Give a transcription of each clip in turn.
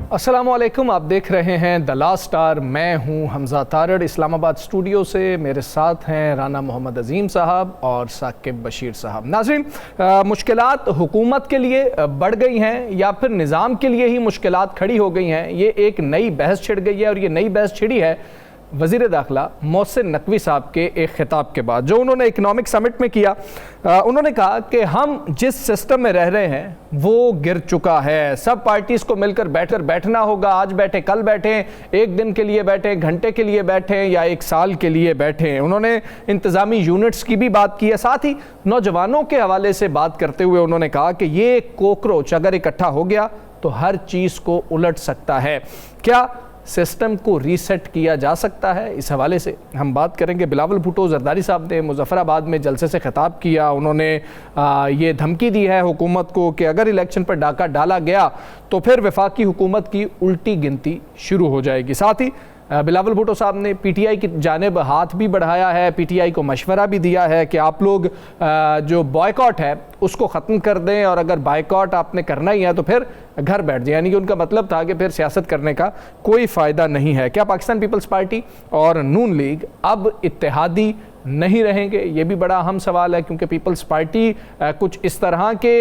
अस्सलामुअलैकुम, आप देख रहे हैं द लास्ट स्टार। मैं हूं हमजा तारड़ इस्लामाबाद स्टूडियो से। मेरे साथ हैं राना मोहम्मद अजीम साहब और साकिब बशीर साहब। नाज़रीन, मुश्किलात हुकूमत के लिए बढ़ गई हैं या फिर निज़ाम के लिए ही मुश्किलात खड़ी हो गई हैं, ये एक नई बहस छिड़ गई है। और ये नई बहस छिड़ी है वज़ीर दाखिला मोहसिन नकवी साहब के एक ख़िताब के बाद, जो उन्होंने इकनॉमिक समिट में किया। उन्होंने कहा कि हम जिस सिस्टम में रह रहे हैं वो गिर चुका है, सब पार्टीज़ को मिलकर बैठना होगा। आज बैठे, कल बैठे, एक दिन के लिए बैठे, घंटे के लिए बैठे या एक साल के लिए बैठे। उन्होंने इंतज़ामी यूनिट्स की भी बात की है। साथ ही नौजवानों के हवाले से बात करते हुए उन्होंने कहा कि ये कॉकरोच अगर इकट्ठा हो गया तो हर चीज़ को उलट सकता है। क्या सिस्टम को रीसेट किया जा सकता है? इस हवाले से हम बात करेंगे। बिलावल भुट्टो जरदारी साहब ने मुजफ्फराबाद में जलसे से खिताब किया। उन्होंने ये धमकी दी है हुकूमत को कि अगर इलेक्शन पर डाका डाला गया तो फिर वफाकी हुकूमत की उल्टी गिनती शुरू हो जाएगी। साथ ही बिलावल भुट्टो साहब ने पीटीआई की जानिब हाथ भी बढ़ाया है, पीटीआई को मशवरा भी दिया है कि आप लोग जो बॉयकॉट है उसको ख़त्म कर दें, और अगर बॉयकॉट आपने करना ही है तो फिर घर बैठ जाए। यानी कि उनका मतलब था कि फिर सियासत करने का कोई फ़ायदा नहीं है। क्या पाकिस्तान पीपल्स पार्टी और नून लीग अब इत्तेहादी नहीं रहेंगे? ये भी बड़ा अहम सवाल है, क्योंकि पीपल्स पार्टी कुछ इस तरह के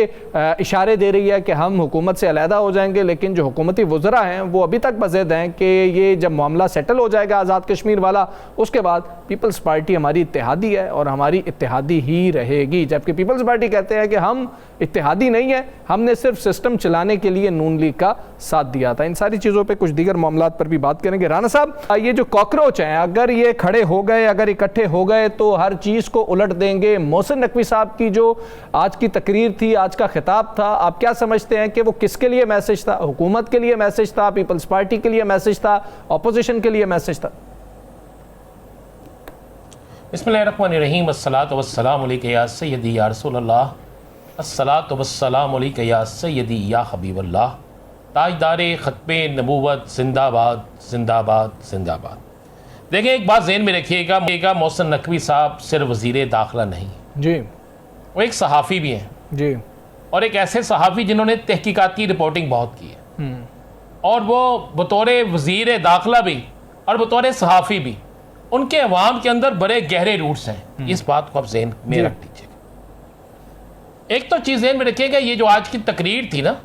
इशारे दे रही है कि हम हुकूमत से अलहदा हो जाएंगे, लेकिन जो हुकूमती वज़रा हैं वो अभी तक बज़िद हैं कि ये जब मामला सेटल हो जाएगा आज़ाद कश्मीर वाला, उसके बाद पीपल्स पार्टी हमारी इत्तेहादी है और हमारी इत्तेहादी ही रहेगी। जबकि पीपल्स पार्टी कहते हैं कि हम इत्तेहादी नहीं है, हमने सिर्फ सिस्टम चलाने के लिए नून लीग का साथ दिया था। इन सारी चीज़ों पे कुछ दीगर मामलात पर भी बात करेंगे। राना साहब, ये जो कॉकरोच हैं अगर ये खड़े हो गए, अगर इकट्ठे हो गए तो हर चीज़ को उलट देंगे। मोहसिन नकवी साहब की जो आज की तकरीर थी, आज का खिताब था, आप क्या समझते हैं कि वो किसके लिए मैसेज था? हुकूमत के लिए मैसेज था, पीपल्स पार्टी के लिए मैसेज था, अपोजिशन के लिए मैसेज था? बिस्मिल्लाहिर्रहमानिर्रहीम, अस्सलातु वस्सलामु अलैका या सय्यदी या रसूलल्लाह, अस्सलातु वस्सलामु अलैका या सय्यदी या हबीबल्लाह, ताजदारे ख़त्मे नबूवत जिंदाबाद जिंदाबाद जिंदाबाद। देखिए, एक बात ज़हन में रखिएगा, मोहसिन नकवी साहब सिर्फ वज़ीर दाखिला नहीं जी, वो एक सहाफ़ी भी हैं जी, और एक ऐसे सहाफ़ी जिन्होंने तहकीकाती रिपोर्टिंग बहुत की है, और वो बतौर वज़ीर दाखिला भी और बतौर सहाफ़ी भी उनके अवाम के अंदर बड़े गहरे रूट्स हैं। इस बात को आप ज़हन में रख लीजिएगा। एक तो चीज़ ज़हन में रखिएगा, ये जो आज की तकरीर थी ना,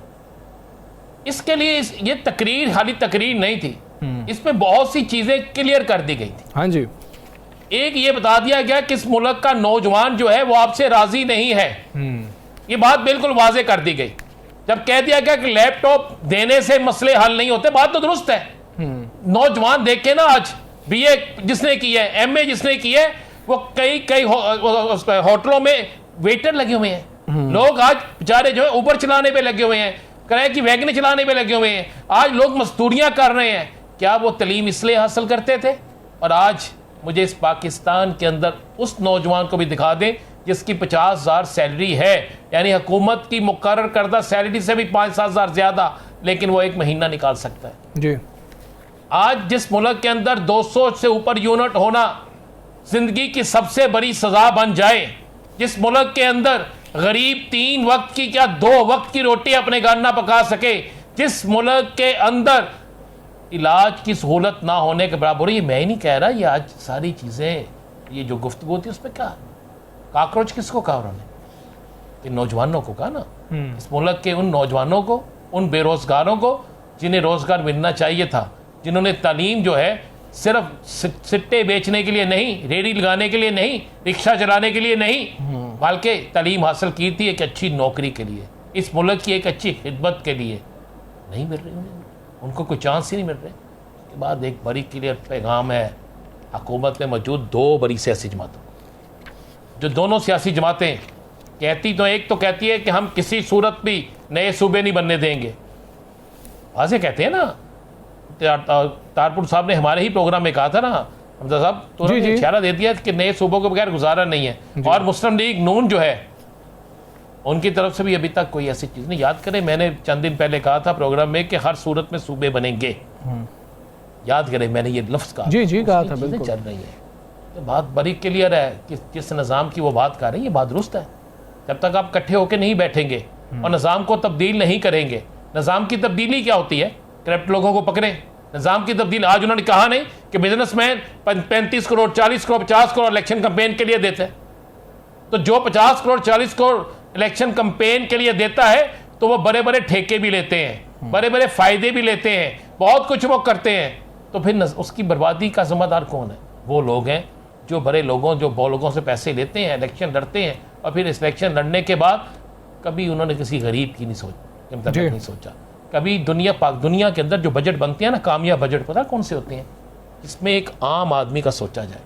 इसके लिए ये तकरीर खाली तकरीर नहीं थी, इसमें बहुत सी चीज़ें क्लियर कर दी गई थी। हाँ जी, एक ये बता दिया गया कि इस मुल्क का नौजवान जो है वो आपसे राज़ी नहीं है, ये बात बिल्कुल वाज़े कर दी गई। जब कह दिया गया कि लैपटॉप देने से मसले हल नहीं होते, बात तो दुरुस्त है। नौजवान देखे ना, आज बीए जिसने की है, एमए जिसने की है, वो कई होटलों में वेटर लगे हुए हैं। लोग आज बेचारे जो है उबर चलाने पे लगे हुए हैं, किराए की वैगन चलाने पे लगे हुए हैं। आज लोग मजदूरियां कर रहे हैं। क्या वो तलीम इसलिए हासिल करते थे? और आज मुझे इस पाकिस्तान के अंदर उस नौजवान को भी दिखा दें जिसकी 50,000 सैलरी है, यानी हुकूमत की मुकर्रर करदा सैलरी से भी 5-7 हज़ार ज़्यादा, लेकिन वो एक महीना निकाल सकता है जी। आज जिस मुल्क के अंदर 200 से ऊपर यूनिट होना जिंदगी की सबसे बड़ी सजा बन जाए, जिस मुल्क के अंदर गरीब 3 वक्त की क्या 2 वक्त की रोटी अपने घर ना पका सके, जिस मुल्क के अंदर इलाज की सहूलत ना होने के बराबर, ये मैं ही नहीं कह रहा, ये आज सारी चीज़ें, ये जो गुफ्तगू थी उस पर क्या काकरोच किसको कहा उन्होंने? इन नौजवानों को कहा ना, इस मुल्क के उन नौजवानों को, उन बेरोजगारों को जिन्हें रोजगार मिलना चाहिए था, जिन्होंने तालीम जो है सिर्फ सिट्टे बेचने के लिए नहीं, रेडी लगाने के लिए नहीं, रिक्शा चलाने के लिए नहीं, बल्कि तालीम हासिल की थी एक अच्छी नौकरी के लिए, इस मुल्क की एक अच्छी खिदमत के लिए, नहीं मिल रही उनको कोई चांस ही नहीं मिल रहे। उसके बाद एक बड़ी क्लियर पैगाम है हुकूमत में मौजूद 2 बड़ी सियासी जमातों, जो दोनों सियासी जमातें कहती तो एक तो कहती है कि हम किसी सूरत भी नए सूबे नहीं बनने देंगे, वाज़े कहते हैं ना। तारपुर साहब ने हमारे ही प्रोग्राम में कहा था ना, हमजा साहब, तो इशारा दे दिया कि नए सूबों के बगैर गुजारा नहीं है। और मुस्लिम लीग नून जो है उनकी तरफ से भी अभी तक कोई ऐसी चीज़ नहीं। याद करें, मैंने चंद दिन पहले कहा था प्रोग्राम में कि हर सूरत में सूबे बनेंगे। याद करें, मैंने ये लफ्ज़ कहा, जी कहा था। बिल्कुल चल रही है, तो बात बड़ी क्लियर है कि जिस निज़ाम की वो बात कर रही है, ये बात दुरुस्त है। जब तक आप इकट्ठे होकर नहीं बैठेंगे और निज़ाम को तब्दील नहीं करेंगे, निज़ाम की तब्दीली क्या होती है? करप्ट लोगों को पकड़े, निज़ाम की तब्दील। आज उन्होंने कहा नहीं कि businessman 35 crore 40 crore 50 crore election campaign के लिए देते हैं, तो जो 50 करोड़ 40 करोड़ इलेक्शन कैंपेन के लिए देता है तो वो बड़े बड़े ठेके भी लेते हैं, बड़े बड़े फायदे भी लेते हैं, बहुत कुछ वो करते हैं। तो फिर उसकी बर्बादी का जिम्मेदार कौन है? वो लोग हैं जो बड़े लोगों, जो लोगों से पैसे लेते हैं, इलेक्शन लड़ते हैं, और फिर इस इलेक्शन लड़ने के बाद कभी उन्होंने किसी गरीब की नहीं सोचा। कभी दुनिया के अंदर जो बजट बनते हैं ना, कामयाब बजट, पता कौन से होते हैं? इसमें एक आम आदमी का सोचा जाए।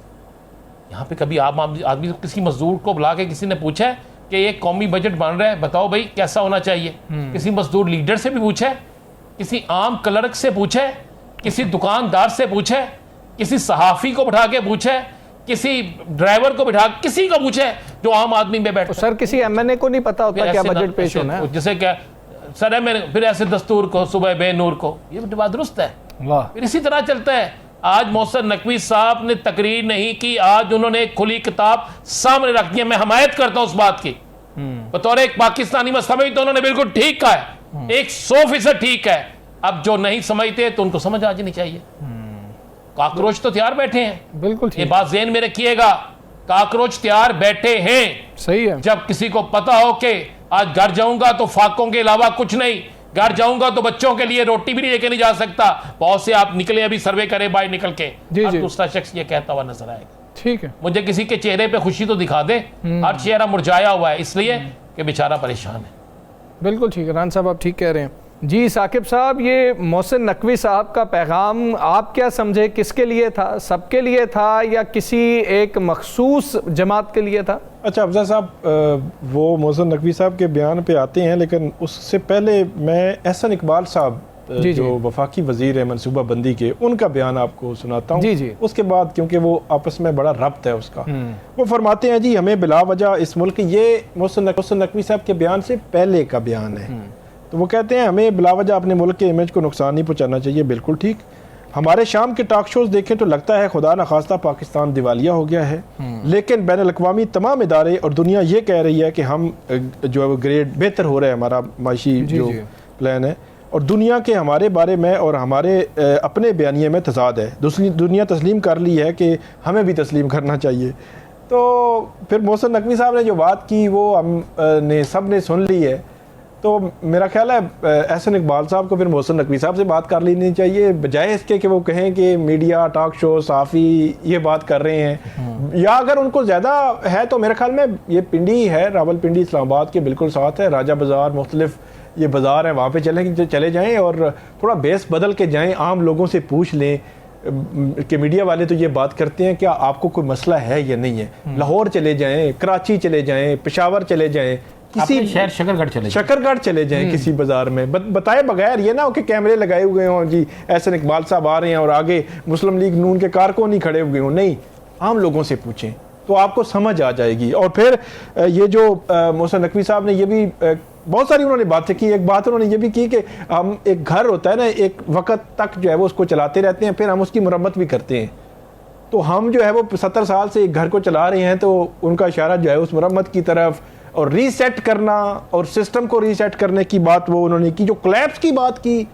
यहाँ पे कभी आम आदमी किसी मजदूर को बुला के किसी ने पूछा है कि ये कौमी बजट बन रहा है, बताओ भाई कैसा होना चाहिए? किसी मजदूर लीडर से भी पूछा है, किसी आम क्लर्क से पूछा है, किसी दुकानदार से पूछा है, किसी सहाफ़ी को बिठा के पूछा है, किसी ड्राइवर को बिठा, किसी को पूछे जो आम आदमी में बैठा? सर किसी एमएनए को नहीं पता होता क्या बजट पेश होना है? जैसे क्या सर है, मैंने फिर ऐसे दस्तूर को सुबह बेनूर को, ये बात दुरुस्त है। वाह। फिर इसी तरह चलता है। आज मोहसिन नकवी साहब ने तकरीर नहीं की, आज उन्होंने एक खुली किताब सामने रख दी है। मैं हमायत करता हूं उस बात की, बतौर एक पाकिस्तानी मसला में तो उन्होंने बिल्कुल ठीक कहा है, 100% ठीक है। अब जो नहीं समझते तो उनको समझ आ जानी चाहिए। काकरोच तो तैयार बैठे हैं, बिल्कुल ये बात ज़हन में रखिएगा, काकरोच तैयार बैठे हैं। सही है। जब किसी को पता हो कि आज घर जाऊंगा तो फाकों के अलावा कुछ नहीं, घर जाऊंगा तो बच्चों के लिए रोटी भी लेके नहीं जा सकता, बहुत से आप निकले अभी सर्वे करें बाहर निकल के, दूसरा शख्स ये कहता हुआ नजर आएगा। ठीक है, मुझे किसी के चेहरे पे खुशी तो दिखा दे, हर चेहरा मुरझाया हुआ है इसलिए कि बेचारा परेशान है। बिल्कुल ठीक है, रान साहब आप ठीक कह रहे हैं। जी साकिब साहब, ये मोहसिन नकवी साहब का पैगाम आप क्या समझे, किसके लिए था? सबके लिए था या किसी एक मखसूस जमात के लिए था? अच्छा अफजल साहब, वो मोहसिन नकवी साहब के बयान पे आते हैं, लेकिन उससे पहले मैं एहसन इकबाल साहब जो वफाकी वजीर है मनसूबा बंदी के, उनका बयान आपको सुनाता हूँ। उसके बाद क्योंकि वो आपस में बड़ा रब्त है उसका, वो फरमाते हैं जी हमें बिला वजह इस मुल्क, ये मोहसिन नकवी साहब के बयान से पहले का बयान है। तो वो कहते हैं हमें बिला वजह अपने मुल्क के इमेज को नुकसान नहीं पहुँचाना चाहिए। बिल्कुल ठीक। हमारे शाम के टॉक शोज देखें तो लगता है खुदा न खास्ता पाकिस्तान दिवालिया हो गया है, लेकिन बैन अल-अक़वामी तमाम इदारे और दुनिया ये कह रही है कि हम जो है ग्रेड बेहतर हो रहा है, हमारा माशी जो प्लान है, और दुनिया के हमारे बारे में और हमारे अपने बयानिए में तजाद है। दूसरी दुनिया तस्लीम कर ली है कि हमें भी तस्लीम करना चाहिए। तो फिर मोहसिन नकवी साहब ने जो बात की वो हम ने सब ने सुन ली है। तो मेरा ख्याल है एहसन इकबाल साहब को फिर मोहसिन नकवी साहब से बात कर लेनी चाहिए, बजाय इसके कि वो कहें कि मीडिया टॉक शो साफ़ी ये बात कर रहे हैं। या अगर उनको ज़्यादा है तो मेरे ख्याल में ये पिंडी है, रावलपिंडी इस्लामाबाद के बिल्कुल साथ है, राजा बाज़ार, मुख्तलिफ ये बाज़ार हैं, वहाँ पे चले जाएँ और थोड़ा बेस बदल के जाएँ, आम लोगों से पूछ लें कि मीडिया वाले तो ये बात करते हैं क्या आपको कोई मसला है या नहीं है। लाहौर चले जाएँ, कराची चले जाएँ, पेशावर चले जाएँ, किसी शहर शकरगढ़ चले जाएं किसी बाजार में, बताए बगैर, ये ना हो कि कैमरे लगाए हुए हों जी एहसन इकबाल साहब आ रहे हैं और आगे मुस्लिम लीग नून के कारकुन ही खड़े हुए हों। नहीं, आम लोगों से पूछें तो आपको समझ आ जाएगी। और फिर ये जो मोहसिन नकवी साहब ने ये भी बहुत सारी उन्होंने बातें की। एक बात उन्होंने ये भी की कि हम एक घर होता है ना, एक वक्त तक जो है वो उसको चलाते रहते हैं, फिर हम उसकी मरम्मत भी करते हैं। तो हम जो है वो 70 साल से एक घर को चला रहे हैं, तो उनका इशारा जो है उस मरम्मत की तरफ और रीसेट करना और सिस्टम को रीसेट करने की बात वो उन्होंने की। जो कोलैप्स की बात की,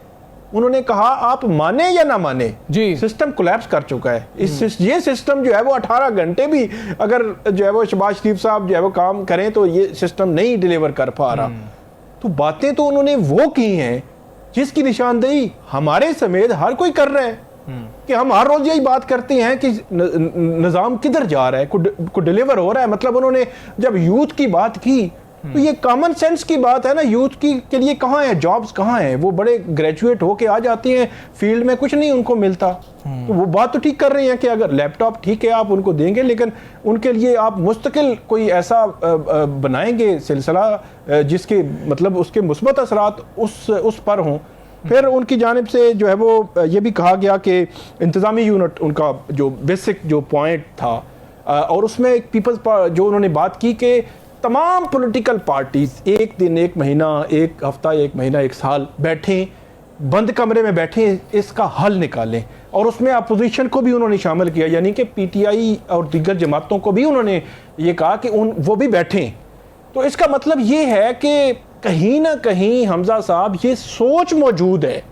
उन्होंने कहा आप माने या ना माने जी, सिस्टम कोलैप्स कर चुका है। ये सिस्टम जो है वो 18 घंटे भी अगर जो है वो शहबाज शरीफ साहब जो है वो काम करें तो ये सिस्टम नहीं डिलीवर कर पा रहा। तो बातें तो उन्होंने वो की हैं जिसकी निशानदेही हमारे समेत हर कोई कर रहा है कि हम हर रोज यही बात करते हैं कि निज़ाम किधर जा रहा है, को डिलीवर हो रहा है। मतलब उन्होंने जब यूथ की बात की तो ये कॉमन सेंस की बात है ना, यूथ की के लिए कहाँ है जॉब्स, कहाँ है? वो बड़े ग्रेजुएट होके आ जाते हैं, फील्ड में कुछ नहीं उनको मिलता। तो वो बात तो ठीक कर रहे हैं कि अगर लैपटॉप ठीक है आप उनको देंगे, लेकिन उनके लिए आप मुस्तकिल कोई ऐसा बनाएंगे सिलसिला जिसके मतलब उसके मुस्बत असरात उस पर हों। फिर उनकी जानिब से जो है वो ये भी कहा गया कि इंतज़ामी यूनिट उनका जो बेसिक जो पॉइंट था, और उसमें एक पीपल्स जो उन्होंने बात की कि तमाम पॉलिटिकल पार्टीज एक दिन, एक महीना, एक हफ्ता, एक महीना, एक साल बैठें, बंद कमरे में बैठें, इसका हल निकालें। और उसमें अपोजिशन को भी उन्होंने शामिल किया, यानी कि पीटीआई और दीगर जमातों को भी उन्होंने ये कहा कि वो भी बैठें। तो इसका मतलब ये है कि कहीं ना कहीं हमजा साहब ये सोच मौजूद है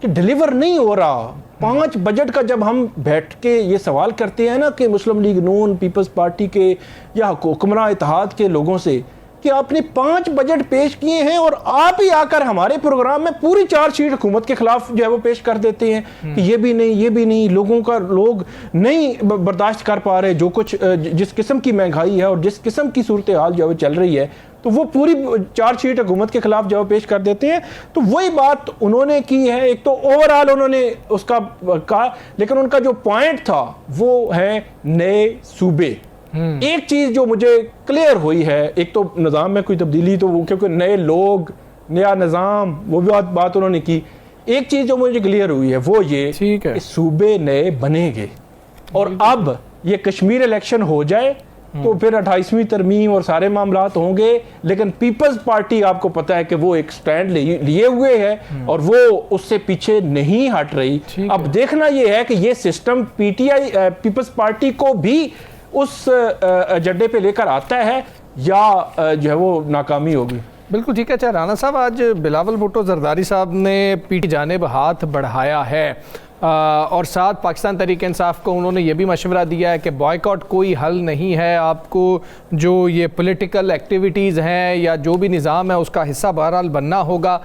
कि डिलीवर नहीं हो रहा। 5 बजट का जब हम बैठ के ये सवाल करते हैं ना कि मुस्लिम लीग नून, पीपल्स पार्टी के या हुक्मरान इत्तेहाद के लोगों से कि आपने 5 बजट पेश किए हैं और आप ही आकर हमारे प्रोग्राम में पूरी चार्जशीट हुकूमत के खिलाफ जो है वो पेश कर देते हैं कि ये भी नहीं, लोग नहीं बर्दाश्त कर पा रहे जो कुछ जिस किस्म की महंगाई है और जिस किस्म की सूरत हाल जो है चल रही है, तो वो पूरी चार्जशीट हुकूमत के खिलाफ जो पेश कर देते हैं। तो वही बात उन्होंने की है। एक तो ओवरऑल उन्होंने उसका कहा, लेकिन उनका जो पॉइंट था वो है नए सूबे। एक चीज जो मुझे क्लियर हुई है, एक तो निज़ाम में कोई तब्दीली, तो वो क्योंकि नए लोग, नया निज़ाम, वो भी बात उन्होंने की। एक चीज जो मुझे क्लियर हुई है वो ये कि सूबे नए बनेंगे और अब ये कश्मीर इलेक्शन हो जाए तो फिर 28वीं तरमीम और सारे मामलात होंगे, लेकिन पीपल्स पार्टी आपको पता है कि वो एक स्टैंड लिए हुए है और वो उससे पीछे नहीं हट रही। अब देखना ये है कि ये सिस्टम पीटीआई पीपल्स पार्टी को भी उस एजेंडे पे लेकर आता है या जो है वो नाकामी होगी। बिल्कुल ठीक है। अच्छा राना साहब, आज बिलावल भुट्टो जरदारी साहब ने पीटी जानिब हाथ बढ़ाया है और साथ पाकिस्तान तहरीक इंसाफ को उन्होंने ये भी मशवरा दिया है कि बॉयकॉट कोई हल नहीं है, आपको जो ये पॉलिटिकल एक्टिविटीज़ हैं या जो भी निज़ाम है उसका हिस्सा बहरहाल बनना होगा,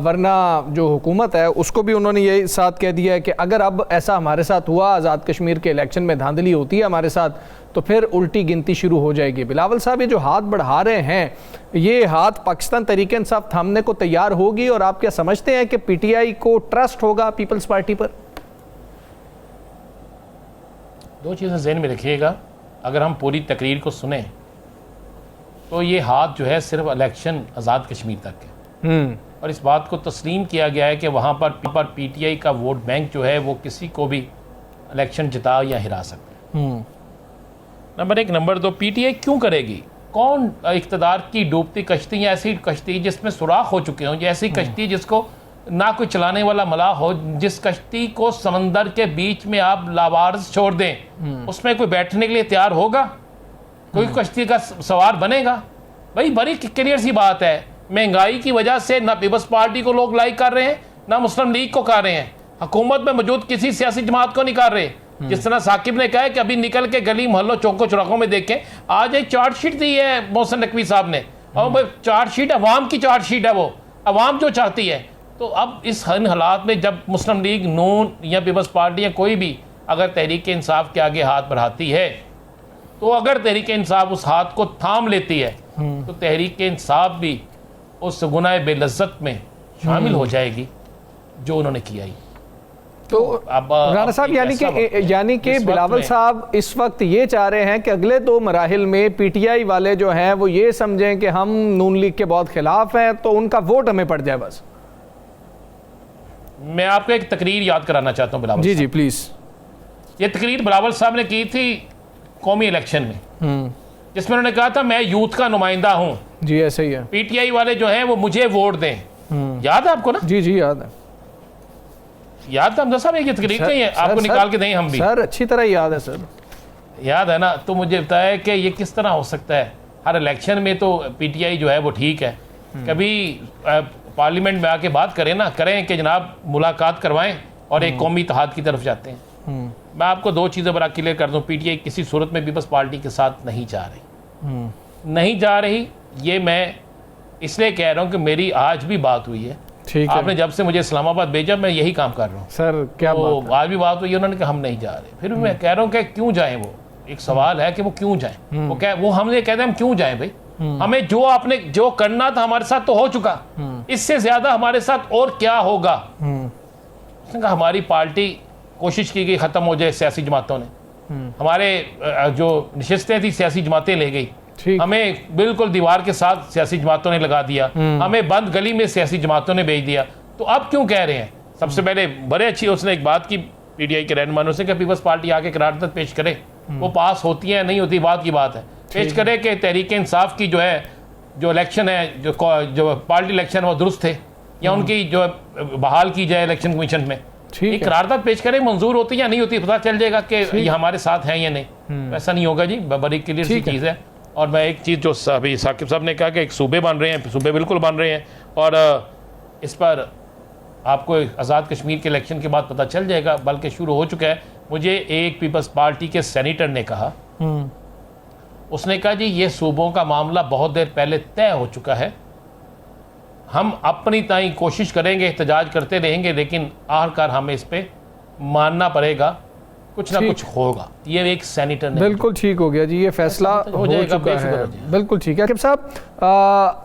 वरना जो हुकूमत है उसको भी उन्होंने ये साथ कह दिया है कि अगर अब ऐसा हमारे साथ हुआ, आज़ाद कश्मीर के इलेक्शन में धांधली होती है हमारे साथ, तो फिर उल्टी गिनती शुरू हो जाएगी। बिलावल साहब, ये जो हाथ बढ़ा रहे हैं, ये हाथ पाकिस्तान तहरीक इंसाफ थामने को तैयार होगी और आप क्या समझते हैं कि पीटीआई को ट्रस्ट होगा पीपल्स पार्टी पर? दो चीज़ें ज़हन में रखिएगा। अगर हम पूरी तकरीर को सुने तो ये हाथ जो है सिर्फ इलेक्शन आज़ाद कश्मीर तक है और इस बात को तस्लीम किया गया है कि वहाँ पर पीटीआई का वोट बैंक जो है वो किसी को भी इलेक्शन जिता या हिरा सकता है। नंबर 1। नंबर 2, पीटीआई क्यों करेगी? कौन इक़्तिदार की डूबती कश्ती या ऐसी कश्ती जिसमें सुराख हो चुके हों, ऐसी कश्ती जिसको ना कोई चलाने वाला मलाह हो, जिस कश्ती को समंदर के बीच में आप लावारिस छोड़ दें, उसमें कोई बैठने के लिए तैयार होगा? कोई कश्ती का सवार बनेगा? भाई बड़ी क्लियर सी बात है, महंगाई की वजह से ना पीपल्स पार्टी को लोग लाइक कर रहे हैं, ना मुस्लिम लीग को कर रहे हैं, हुकूमत में मौजूद किसी सियासी जमात को नहीं कर रहे। जिस तरह साकिब ने कहा है कि अभी निकल के गली मोहल्लों चौकों चौराहों में देखें, आज एक चार्जशीट दी है मोहसिन नकवी साहब ने, और चार्जशीट अवाम की चार्जशीट है, वो अवाम जो चाहती है। तो अब इस हालात में जब मुस्लिम लीग नून या पीपल्स पार्टी या कोई भी अगर तहरीक इंसाफ के आगे हाथ बढ़ाती है, तो अगर तहरीक इंसाफ उस हाथ को थाम लेती है तो तहरीक इंसाफ भी उस गुनाह बेलज्जत में शामिल हो जाएगी जो उन्होंने किया ही। तो अब राना साहब, यानी कि बिलावल साहब इस वक्त ये चाह रहे हैं कि अगले 2 मराहिल में पीटीआई वाले जो हैं वो ये समझें कि हम नून लीग के बहुत खिलाफ हैं, तो उनका वोट हमें पड़ जाए बस। मैं आपको एक तकरीर याद कराना चाहता हूँ बिलावल। जी जी प्लीज। ये तकरीर बिलावल साहब ने की थी कौमी इलेक्शन में, जिसमें उन्होंने कहा था मैं यूथ का नुमाइंदा हूँ। जी ऐसे ही है। पीटीआई वाले जो हैं वो मुझे वोट दें। याद है आपको ना? जी जी याद है। याद था हमजा साहब, ये तकरीर नहीं है, आपको निकाल के दें हम भी। सर अच्छी तरह याद है सर। याद है ना? तो मुझे बताया कि ये किस तरह हो सकता है, हर इलेक्शन में तो पीटीआई जो है वो ठीक है, कभी पार्लियामेंट में आके बात करें ना, करें कि जनाब मुलाकात करवाएं और एक कौमी इत्तेहाद की तरफ जाते हैं। मैं आपको 2 चीज़ें बड़ा क्लियर कर दूं, पीटीआई किसी सूरत में पीपल्स पार्टी के साथ नहीं जा रही, नहीं जा रही। ये मैं इसलिए कह रहा हूँ कि मेरी आज भी बात हुई है, आपने जब से मुझे इस्लामाबाद भेजा मैं यही काम कर रहा हूँ सर। क्या तो बात आज भी बात हुई है, उन्होंने कहा हम नहीं जा रहे। फिर मैं कह रहा हूँ कि क्यों जाएं? वो एक सवाल है कि वो क्यों जाएं। वो हमने कहते हैं हम क्यों जाएं भाई, हमें जो आपने जो करना था हमारे साथ तो हो चुका, इससे ज्यादा हमारे साथ और क्या होगा? उसने कहा हमारी पार्टी कोशिश की गई खत्म हो जाए, सियासी जमातों ने हमारे जो नशिस्तें थी सियासी जमातें ले गई, हमें बिल्कुल दीवार के साथ सियासी जमातों ने लगा दिया, हमें बंद गली में सियासी जमातों ने भेज दिया। तो अब क्यों कह रहे हैं? सबसे पहले बड़े अच्छी उसने एक बात की पीटीआई के रहनुमाओं से कि पीपल्स पार्टी आके करारदाद पेश करे, वो पास होती है नहीं होती बात की बात है, पेश करे कि तहरीक इंसाफ की जो है जो इलेक्शन है जो पार्टी इलेक्शन है वो दुरुस्त थे या उनकी जो बहाल की जाए इलेक्शन कमीशन में, एक करारदाद पेश करे, मंजूर होती या नहीं होती, पता चल जाएगा कि ये हमारे साथ हैं या नहीं। ऐसा नहीं होगा जी, बड़ी क्लियर सी चीज़ है। और मैं एक चीज़ जो अभी साकिब साहब ने कहा कि एक सूबे बन रहे हैं, सूबे बिल्कुल बन रहे हैं और इस पर आपको आज़ाद कश्मीर के इलेक्शन के बाद पता चल जाएगा, बल्कि शुरू हो चुका है। मुझे एक पीपल्स पार्टी के सेनेटर ने कहा, उसने कहा जी ये सूबों का मामला बहुत देर पहले तय हो चुका है, हम अपनी ताई कोशिश करेंगे, एहतजाज करते रहेंगे, लेकिन आखिरकार हमें इस पर मानना पड़ेगा, कुछ ना कुछ होगा। ये एक सेनेटर ने बिल्कुल ठीक हो गया जी, ये फैसला हो चुका है। बिल्कुल ठीक है। साहब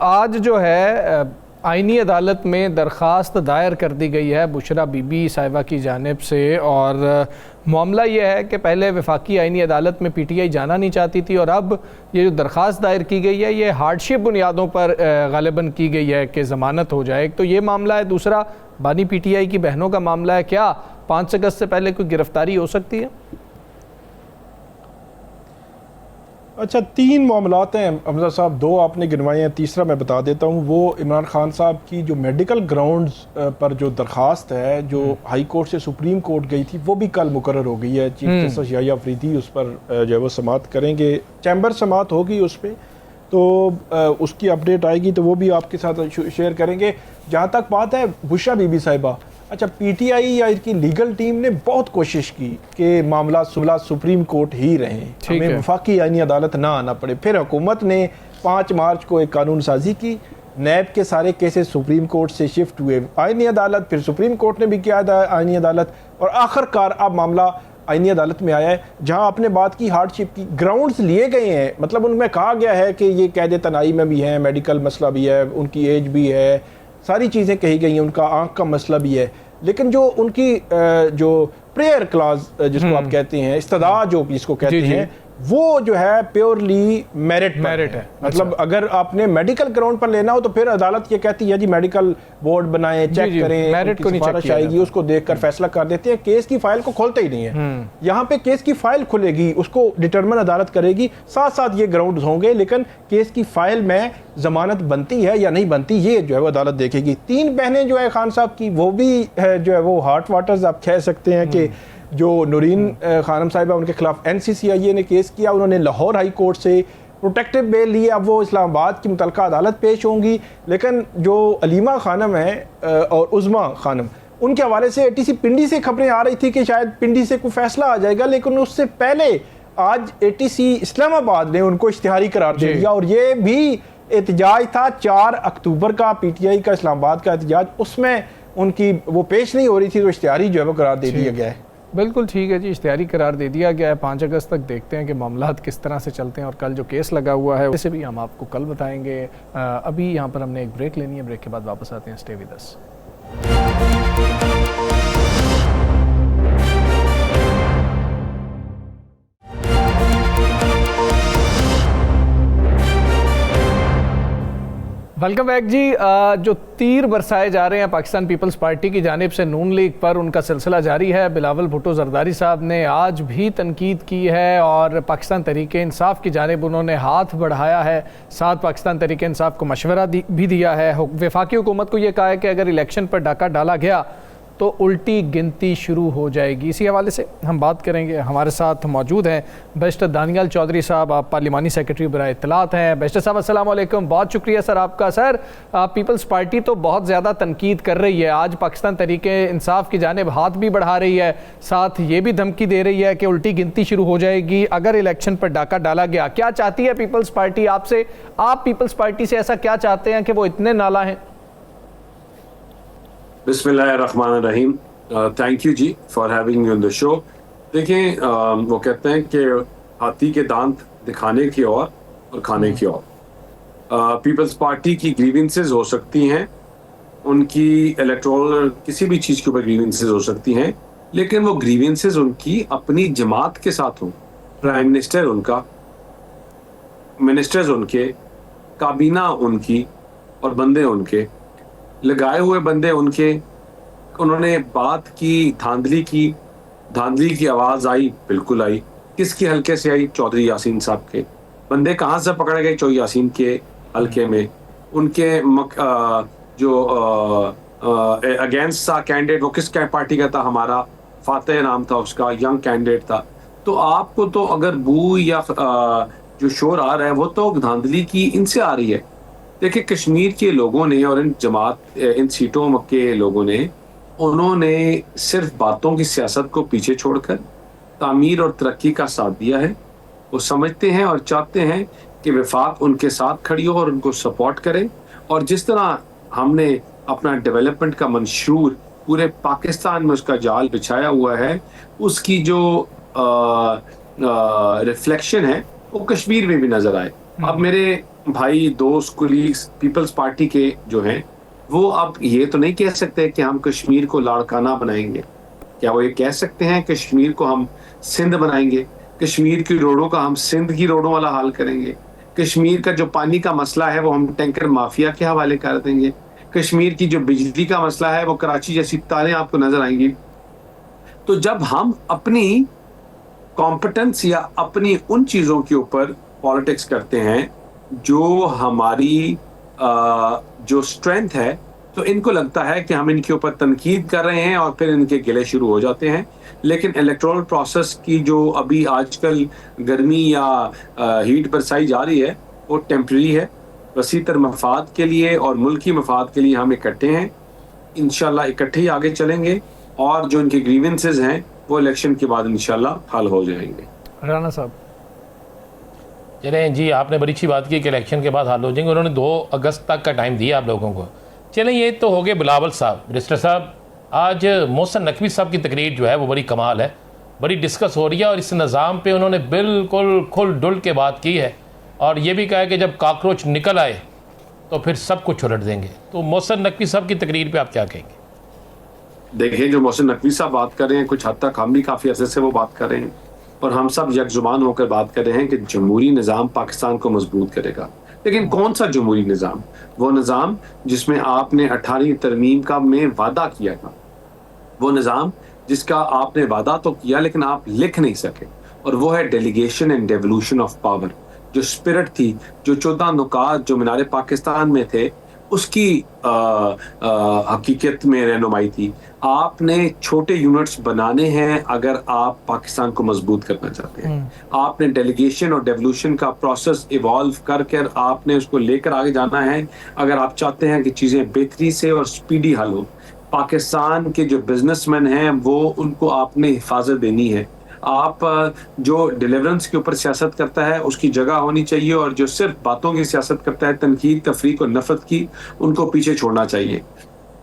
आज जो है आईनी अदालत में दरख्वास्त दायर कर दी गई है बुशरा बीबी साहिबा की जानिब से, और मामला ये है कि पहले वफाकी आईनी अदालत में पीटीआई जाना नहीं चाहती थी, और अब ये जो दरख्वास्त दायर की गई है ये हार्डशिप बुनियादों पर गालिबन की गई है कि ज़मानत हो जाए। तो ये मामला है। दूसरा बानी पीटीआई की बहनों का मामला है, क्या 5 अगस्त से पहले कोई गिरफ्तारी हो सकती है? अच्छा, 3 मामलात हैं हमजा साहब, 2 आपने गिनवाए हैं, तीसरा मैं बता देता हूँ। वो इमरान खान साहब की जो मेडिकल ग्राउंड्स पर जो दरख्वास्त है जो हाई कोर्ट से सुप्रीम कोर्ट गई थी, वो भी कल मुकर्रर हो गई है। चीफ जस्टिस याहिया अफरीदी उस पर जो है वो समाअत करेंगे, चैम्बर समाअत होगी उस पर, तो उसकी अपडेट आएगी तो वो भी आपके साथ शेयर करेंगे। जहाँ तक बात है बुशरा बीबी साहिबा, अच्छा, पीटीआई या इसकी लीगल टीम ने बहुत कोशिश की कि मामला सुप्रीम कोर्ट ही रहे, हमें वफाकी आईनी अदालत ना आना पड़े। फिर हुकूमत ने 5 मार्च को एक कानून साजी की, नैब के सारे केसेस सुप्रीम कोर्ट से शिफ्ट हुए आईनी अदालत, फिर सुप्रीम कोर्ट ने भी किया था आईनी अदालत, और आखिरकार अब मामला आईनी अदालत में आया है। जहां आपने बात की हार्डशिप की, ग्राउंड्स लिए गए हैं, मतलब उनमें कहा गया है कि ये कैद तनाई में भी हैं, मेडिकल मसला भी है, उनकी एज भी है, सारी चीज़ें कही गई हैं, उनका आंख का मसला भी है। लेकिन जो उनकी जो प्रेयर क्लास जिसको आप कहते हैं, इस्तदा जो जिसको कहते हैं, वो जो है प्योरली मेरिट है। मतलब अच्छा, अगर आपने मेडिकल ग्राउंड पर लेना हो तो फिर अदालत ये कहती है जी मेडिकल बोर्ड बनाएं, चेक करें, मेरिट को सिफारिश आएगी, उसको देखकर फैसला कर देते हैं। केस की फाइल को खोलते ही नहीं है। यहाँ पे केस की फाइल खुलेगी, उसको डिटरमिन अदालत करेगी, साथ साथ ये ग्राउंड होंगे, लेकिन केस की फाइल में जमानत बनती है या नहीं बनती ये जो है वो अदालत देखेगी। 3 बहनें जो है खान साहब की, वो भी जो है वो हॉट वाटर्स आप कह सकते हैं कि जो नूरीन खानम साहिबा, उनके खिलाफ NCCIA ने केस किया, उन्होंने लाहौर हाई कोर्ट से प्रोटेक्टिव बेल ली, अब वो इस्लामाबाद की मुतलका अदालत पेश होंगी। लेकिन जो अलीमा खानम है और उज़मा खानम, उनके हवाले से ATC पिंडी से खबरें आ रही थी कि शायद पिंडी से कोई फैसला आ जाएगा, लेकिन उससे पहले आज ATC इस्लामाबाद ने उनको इश्तिहारी करार दे दिया, और ये भी एहतजाज था 4 अक्टूबर का, PTI का इस्लामाबाद का एहतजाज, उसमें उनकी वो पेश नहीं हो रही थी, तो इश्तिहारी जो है वो करार दे दिया गया है। बिल्कुल ठीक है जी, इश्तिहारी करार दे दिया गया है। 5 अगस्त तक देखते हैं कि मामलात किस तरह से चलते हैं, और कल जो केस लगा हुआ है उसे भी हम आपको कल बताएंगे। अभी यहाँ पर हमने एक ब्रेक लेनी है, ब्रेक के बाद वापस आते हैं। Stay with us. Welcome back जी। जो तीर बरसाए जा रहे हैं पाकिस्तान पीपल्स पार्टी की जानिब से नून लीग पर, उनका सिलसिला जारी है। बिलावल भुट्टो जरदारी साहब ने आज भी तनकीद की है, और पाकिस्तान तहरीक इंसाफ की जानिब उन्होंने हाथ बढ़ाया है, साथ पाकिस्तान तहरीक इंसाफ को मशवरा भी दिया है। वफाकी हुकूमत को ये कहा है कि अगर इलेक्शन पर डाका डाला गया तो उल्टी गिनती शुरू हो जाएगी। इसी हवाले से हम बात करेंगे। हमारे साथ मौजूद हैं बैरिस्टर दानियाल चौधरी साहब, आप पार्लिमानी सेक्रेटरी बराए इत्तलात हैं। बैरिस्टर साहब अस्सलाम वालेकुम, बहुत शुक्रिया सर आपका। सर, पीपल्स पार्टी तो बहुत ज़्यादा तनकीद कर रही है, आज पाकिस्तान तहरीक इंसाफ की जानिब हाथ भी बढ़ा रही है, साथ ये भी धमकी दे रही है कि उल्टी गिनती शुरू हो जाएगी अगर इलेक्शन पर डाका डाला गया। क्या चाहती है पीपल्स पार्टी आपसे? आप पीपल्स पार्टी से ऐसा क्या चाहते हैं कि वो इतने नाला हैं? बिस्मिल्लाहिर्रहमानिर्रहीम, thank you ji for having me on the show. देखें, वो कहते हैं कि हाथी के दांत दिखाने की और खाने की ओर। पीपल्स पार्टी की ग्रीवेंसेस हो सकती हैं, उनकी इलेक्टोरल किसी भी चीज़ के ऊपर ग्रीवेंसेस हो सकती हैं, लेकिन वो ग्रीवेंसेस उनकी अपनी जमात के साथ हों। प्राइम मिनिस्टर उनका, मिनिस्टर्स उनके, काबीना उनकी और बंदे उनके, लगाए हुए बंदे उनके। उन्होंने बात की, धांधली की आवाज़ आई, बिल्कुल आई। किसकी हल्के से आई? चौधरी यासीन साहब के बंदे कहाँ से पकड़े गए? चौधरी यासीन के हल्के में। उनके जो अगेंस्ट सा कैंडिडेट, वो किस पार्टी का था? हमारा फातेह नाम था उसका, यंग कैंडिडेट था। तो आपको तो अगर बू या जो शोर आ रहा है वो तो धांधली की इनसे आ रही है। देखिए, कश्मीर के लोगों ने और इन सीटों के लोगों ने उन्होंने सिर्फ बातों की सियासत को पीछे छोड़कर तामीर और तरक्की का साथ दिया है। वो समझते हैं और चाहते हैं कि वफाक उनके साथ खड़ी हो और उनको सपोर्ट करे, और जिस तरह हमने अपना डेवलपमेंट का मंशूर पूरे पाकिस्तान में उसका जाल बिछाया हुआ है, उसकी जो रिफ्लेक्शन है वो कश्मीर में भी नजर आए। अब मेरे भाई, दोस्त, कुलीग्स पीपल्स पार्टी के जो हैं, वो अब ये तो नहीं कह सकते कि हम कश्मीर को लाड़काना बनाएंगे। क्या वो ये कह सकते हैं कश्मीर को हम सिंध बनाएंगे? कश्मीर की रोडों का हम सिंध की रोडों वाला हाल करेंगे? कश्मीर का जो पानी का मसला है वो हम टैंकर माफिया के हवाले कर देंगे? कश्मीर की जो बिजली का मसला है वो कराची जैसी तारें आपको नजर आएंगी। तो जब हम अपनी कॉम्पिटेंस या अपनी उन चीजों के ऊपर पॉलिटिक्स करते हैं जो हमारी जो स्ट्रेंथ है, तो इनको लगता है कि हम इनके ऊपर तनकीद कर रहे हैं और फिर इनके गिले शुरू हो जाते हैं। लेकिन इलेक्टोरल प्रोसेस की जो अभी आजकल गर्मी या हीट बरसाई जा रही है वो टेम्परेरी है। वसीतर मफाद के लिए और मुल्की मफाद के लिए हम इकट्ठे हैं, इंशाल्लाह इकट्ठे ही आगे चलेंगे, और जो इनके ग्रीवेंसेस हैं वो इलेक्शन के बाद इंशाल्लाह हल हो जाएंगे। राना साहब चलें जी, आपने बड़ी अच्छी बात की कि इलेक्शन के बाद हल हो जाएंगे। उन्होंने 2 अगस्त तक का टाइम दिया आप लोगों को। चलें, ये तो हो गए बिलावल साहब। मिनिस्टर साहब, आज मोहसिन नकवी साहब की तकरीर जो है वो बड़ी कमाल है, बड़ी डिस्कस हो रही है, और इस निज़ाम पे उन्होंने बिल्कुल खुल डुल के बात की है, और ये भी कहा है कि जब काकरोच निकल आए तो फिर सब कुछ उलट देंगे। तो मोहसिन नकवी साहब की तकरीर पे आप क्या कहेंगे? देखिए, जो मोहसिन नकवी साहब बात कर रहे हैं, कुछ हद तक हम भी काफ़ी अरसे से वो बात कर रहे हैं, और हम सब यकजुबान होकर बात कर रहे हैं कि जमहूरी निज़ाम पाकिस्तान को मजबूत करेगा। लेकिन कौन सा जमहूरी निज़ाम? वो निज़ाम जिसमें आपने 18वीं तरमीम का में वादा किया था, वो निज़ाम जिसका आपने वादा तो किया लेकिन आप लिख नहीं सके, और वो है delegation and devolution of power. जो स्पिरिट थी, जो 14 नुकात जो मीनार पाकिस्तान में थे, उसकी हकीकत में रहनुमाई थी। आपने छोटे यूनिट्स बनाने हैं अगर आप पाकिस्तान को मजबूत करना चाहते हैं। आपने डेलीगेशन और डेवोल्यूशन का प्रोसेस इवॉल्व करके आपने उसको लेकर आगे जाना है अगर आप चाहते हैं कि चीज़ें बेहतरी से और स्पीडी हल हो। पाकिस्तान के जो बिजनेसमैन हैं वो उनको आपने हिफाजत देनी है। आप जो डिलीवरेंस के ऊपर सियासत करता है उसकी जगह होनी चाहिए, और जो सिर्फ बातों की सियासत करता है, तनकीद, तफरीक और नफरत की, उनको पीछे छोड़ना चाहिए।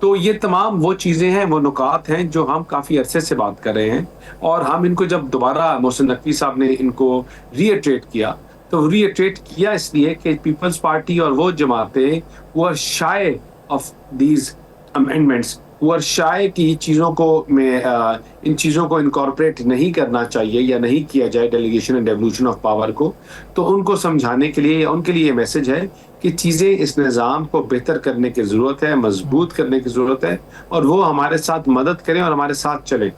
तो ये तमाम वो चीज़ें हैं, वो नुकात हैं जो हम काफ़ी अरसे से बात कर रहे हैं, और हम इनको जब दोबारा मोहसिन नकवी साहब ने इनको रीइटरेट किया, तो रीइटरेट किया इसलिए कि पीपल्स पार्टी और वो जमातें वर शाय ऑफ दीज अमेंडमेंट्स, वर शाय की चीज़ों को इन चीज़ों को इनकॉर्पोरेट नहीं करना चाहिए या नहीं किया जाए delegation and devolution of power को। तो उनको समझाने के लिए या उनके लिए ये मैसेज है कि चीज़ें इस निज़ाम को बेहतर करने की ज़रूरत है, मजबूत करने की ज़रूरत है, और वो हमारे साथ मदद करें और हमारे साथ चलें।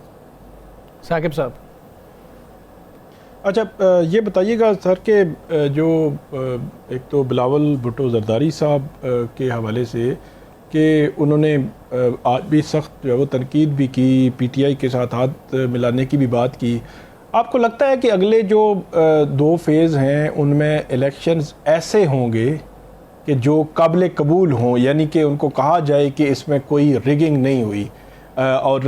साकिब साहब, अच्छा, ये बताइएगा सर कि जो एक तो बिलावल भुट्टो जरदारी साहब के हवाले से कि उन्होंने आज भी सख्त जो है वो तनकीद भी की, पीटीआई के साथ हाथ मिलाने की भी बात की। आपको लगता है कि अगले जो 2 फेज़ हैं उनमें इलेक्शंस ऐसे होंगे कि जो काबिल कबूल हों, यानी कि उनको कहा जाए कि इसमें कोई रिगिंग नहीं हुई, और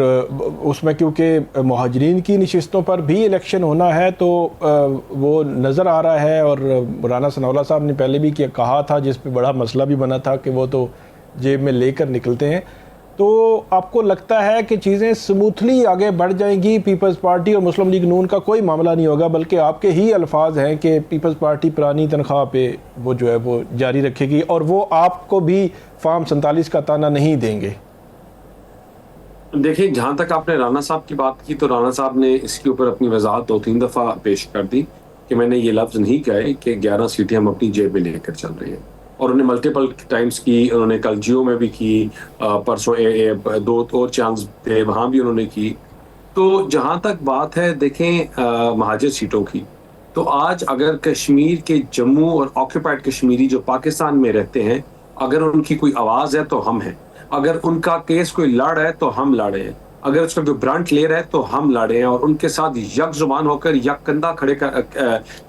उसमें क्योंकि मुहाजिरीन की नशिस्तों पर भी इलेक्शन होना है तो वो नज़र आ रहा है, और राना सनाउल्लाह साहब ने पहले भी कहा था, जिस पे बड़ा मसला भी बना था कि वो तो जेब में लेकर निकलते हैं। तो आपको लगता है कि चीज़ें स्मूथली आगे बढ़ जाएंगी, पीपल्स पार्टी और मुस्लिम लीग नून का कोई मामला नहीं होगा, बल्कि आपके ही अल्फाज हैं कि पीपल्स पार्टी पुरानी तनख्वाह पे वो जो है वो जारी रखेगी, और वो आपको भी फार्म 47 का ताना नहीं देंगे? देखिए, जहाँ तक आपने राना साहब की बात की, तो राना साहब ने इसके ऊपर अपनी वजाहत 2-3 दफ़ा पेश कर दी कि मैंने ये लफ्ज़ नहीं कहे कि 11 सीटें हम अपनी जेब में लेकर चल रही हैं, और उन्होंने मल्टीपल टाइम्स की। उन्होंने कल जियो में भी की, परसों 2 और चांस थे वहाँ भी उन्होंने की। तो जहाँ तक बात है, देखें महाजिर सीटों की, तो आज अगर कश्मीर के जम्मू और ऑक्यूपाइड कश्मीरी जो पाकिस्तान में रहते हैं, अगर उनकी कोई आवाज़ है तो हम हैं, अगर उनका केस कोई लड़ है तो हम लड़े हैं, अगर उसका कोई ब्रांट ले रहा है तो हम लड़े हैं, और उनके साथ यक जुबान होकर, यक कंधा खड़े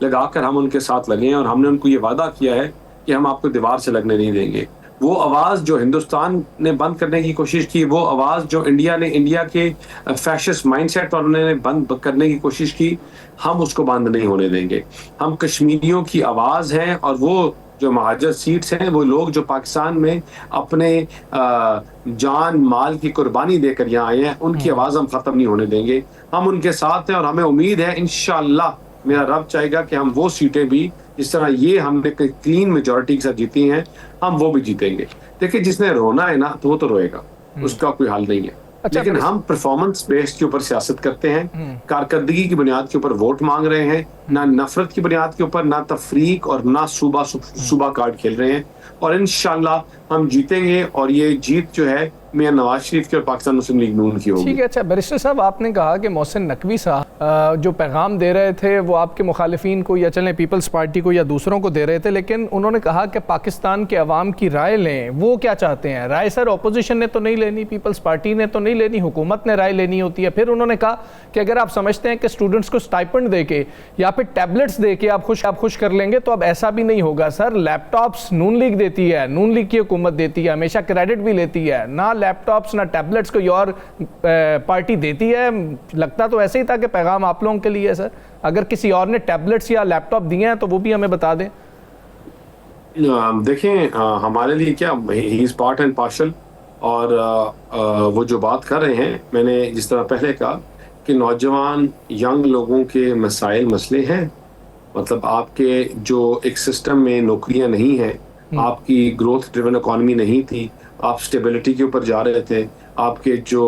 लगाकर हम उनके साथ लगे हैं, और हमने उनको ये वादा किया है कि हम आपको दीवार से लगने नहीं देंगे। वो आवाज़ जो हिंदुस्तान ने बंद करने की कोशिश की, वो आवाज़ जो इंडिया के फैशिस्ट माइंडसेट और उन्होंने बंद करने की कोशिश की, हम उसको बंद नहीं होने देंगे। हम कश्मीरियों की आवाज़ हैं और वो जो महाजर सीट्स हैं, वो लोग जो पाकिस्तान में अपने जान माल की कुर्बानी देकर यहाँ आए हैं, उनकी आवाज़ हम ख़त्म नहीं होने देंगे। हम उनके साथ हैं और हमें उम्मीद है इंशाअल्लाह मेरा रब चाहेगा कि हम वो सीटें भी जिस तरह ये हमने क्लीन मेजॉरिटी के साथ जीती हैं, हम वो भी जीतेंगे। देखिए, जिसने रोना है ना तो वो तो रोएगा, उसका कोई हाल नहीं है। लेकिन हम परफॉर्मेंस बेस्ड के ऊपर सियासत करते हैं, कारकर्दगी की बुनियाद के ऊपर वोट मांग रहे हैं, ना नफरत की बुनियाद के ऊपर, ना तफरीक और ना सूबा कार्ड खेल रहे हैं। और इंशाअल्लाह हम जीतेंगे और ये जीत जो है मियां नवाज शरीफ की और पाकिस्तान मुस्लिम लीग नून की होगी। ठीक है। अच्छा बैरिस्टर साहब, आपने कहा कि मोहसिन नकवी साहब जो पैगाम दे रहे थे वो आपके मुखालिफिन को या चलें पीपल्स पार्टी को या दूसरों को दे रहे थे, लेकिन उन्होंने कहा कि पाकिस्तान के अवाम की राय लें। वो क्या चाहते हैं? राय सर अपोजिशन ने तो नहीं लेनी, पीपल्स पार्टी ने तो नहीं लेनी, हुकूमत ने राय लेनी होती है। फिर उन्होंने कहा कि अगर आप समझते हैं कि स्टूडेंट्स को स्टाइपेंड दे के या फिर टैबलेट्स दे के आप खुश कर लेंगे, तो अब ऐसा भी नहीं होगा। सर, लैपटॉप्स नून लीग देती है, नून लीग की हुकूमत देती है, हमेशा क्रेडिट भी लेती है, ना लैपटॉप्स ना टैबलेट्स कोई और पार्टी देती है। लगता तो ऐसे ही था कि पैगाम आप लोगों के लिए है। सर, अगर किसी और ने टैबलेट्स या लैपटॉप दिए हैं तो वो भी हमें बता दें। देखें, हमारे लिए क्या, he is part and partial. और वो जो बात कर रहे हैं, मैंने जिस तरह पहले कहा कि नौजवान यंग लोगों के मसाइल मसले हैं। मतलब आपके जो एक सिस्टम में नौकरियां नहीं हैं, आपकी ग्रोथ ड्रिवन इकॉनमी नहीं थी, आप स्टेबिलिटी के ऊपर जा रहे थे, आपके जो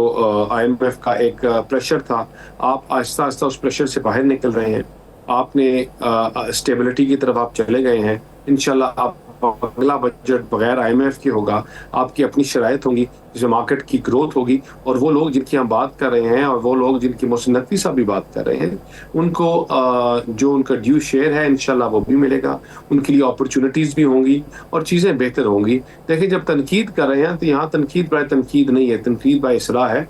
IMF का एक प्रेशर था, आप आहिस्ता आहिस्ता उस प्रेशर से बाहर निकल रहे हैं, आपने स्टेबिलिटी की तरफ आप चले गए हैं। इंशाल्लाह आप अगला बजट बगैर IMF के होगा, आपकी अपनी शराइत होंगी जिसमें मार्केट की ग्रोथ होगी। और वो लोग जिनकी हम बात कर रहे हैं और वो लोग जिनकी मोहसिन नकवी साहब भी बात कर रहे हैं, उनको जो उनका ड्यू शेयर है इंशाल्लाह वो भी मिलेगा, उनके लिए अपॉर्चुनिटीज़ भी होंगी और चीज़ें बेहतर होंगी। देखिए, जब तनकीद कर रहे हैं तो यहाँ तनकीद बाय तनकीद नहीं है, तनकीद बाय इसलाह है।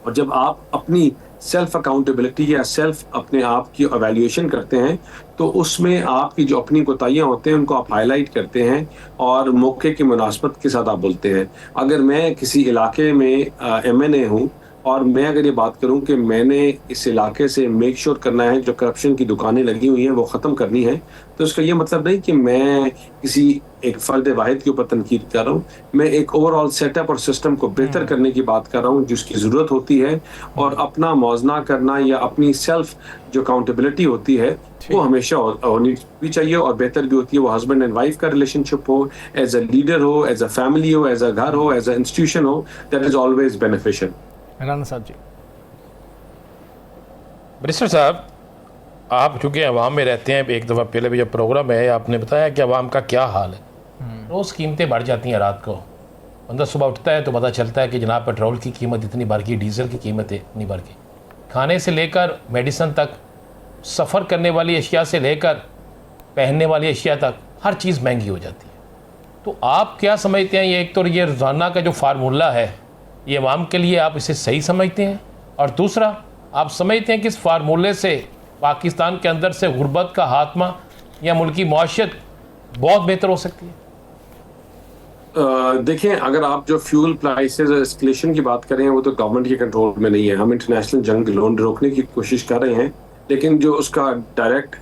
और जब आप अपनी सेल्फ अकाउंटेबिलिटी या सेल्फ अपने आप की एवेल्यूएशन करते हैं, तो उसमें आपकी जो अपनी कोताहियाँ होते हैं उनको आप हाईलाइट करते हैं और मौके की मुनासबत के साथ आप बोलते हैं। अगर मैं किसी इलाके में MNA हूँ और मैं अगर ये बात करूं कि मैंने इस इलाके से मेक श्योर करना है जो करप्शन की दुकानें लगी हुई हैं वो ख़त्म करनी है, तो इसका ये मतलब नहीं कि मैं किसी एक फ़र्द वाहिद के ऊपर तनकीद कर रहा हूँ। मैं एक ओवरऑल सेटअप और सिस्टम को बेहतर करने की बात कर रहा हूँ जिसकी ज़रूरत होती है। और अपना मौजना करना या अपनी सेल्फ जो अकाउंटेबिलिटी होती है वो हमेशा होनी भी चाहिए और बेहतर भी होती है। वो हस्बैंड एंड वाइफ का रिलेशनशिप हो, एज अ लीडर हो, एज अ फैमिली हो, एज अ घर हो, एज अ इंस्टीट्यूशन हो, that is always beneficial. Rana साहब जी। बैरिस्टर साहब, आप चूँकि अवाम में रहते हैं, एक दफ़ा पहले भी जब प्रोग्राम है आपने बताया कि अवाम का क्या हाल है। रोज़ कीमतें बढ़ जाती हैं। रात को बंदा सुबह उठता है तो पता चलता है कि जनाब पेट्रोल की कीमत इतनी बढ़ गई, डीजल की कीमत इतनी बढ़ गई, खाने से लेकर मेडिसन तक, सफ़र करने वाली अशिया से लेकर पहनने वाली अशिया तक हर चीज़ महंगी हो जाती है। तो आप क्या समझते हैं, ये एक तो ये रोज़ाना का जो फार्मूला है ये अवाम के लिए आप इसे सही समझते हैं, और दूसरा आप समझते हैं कि इस फार्मूले से पाकिस्तान के अंदर से गुर्बत का खात्मा या मुल्की मौशियत बहुत बेहतर हो सकती है? देखें, अगर आप जो फ्यूल प्राइसेस एस्केलेशन की बात करें वो तो गवर्नमेंट के कंट्रोल में नहीं है। हम इंटरनेशनल जंग लोन रोकने की कोशिश कर रहे हैं, लेकिन जो उसका डायरेक्ट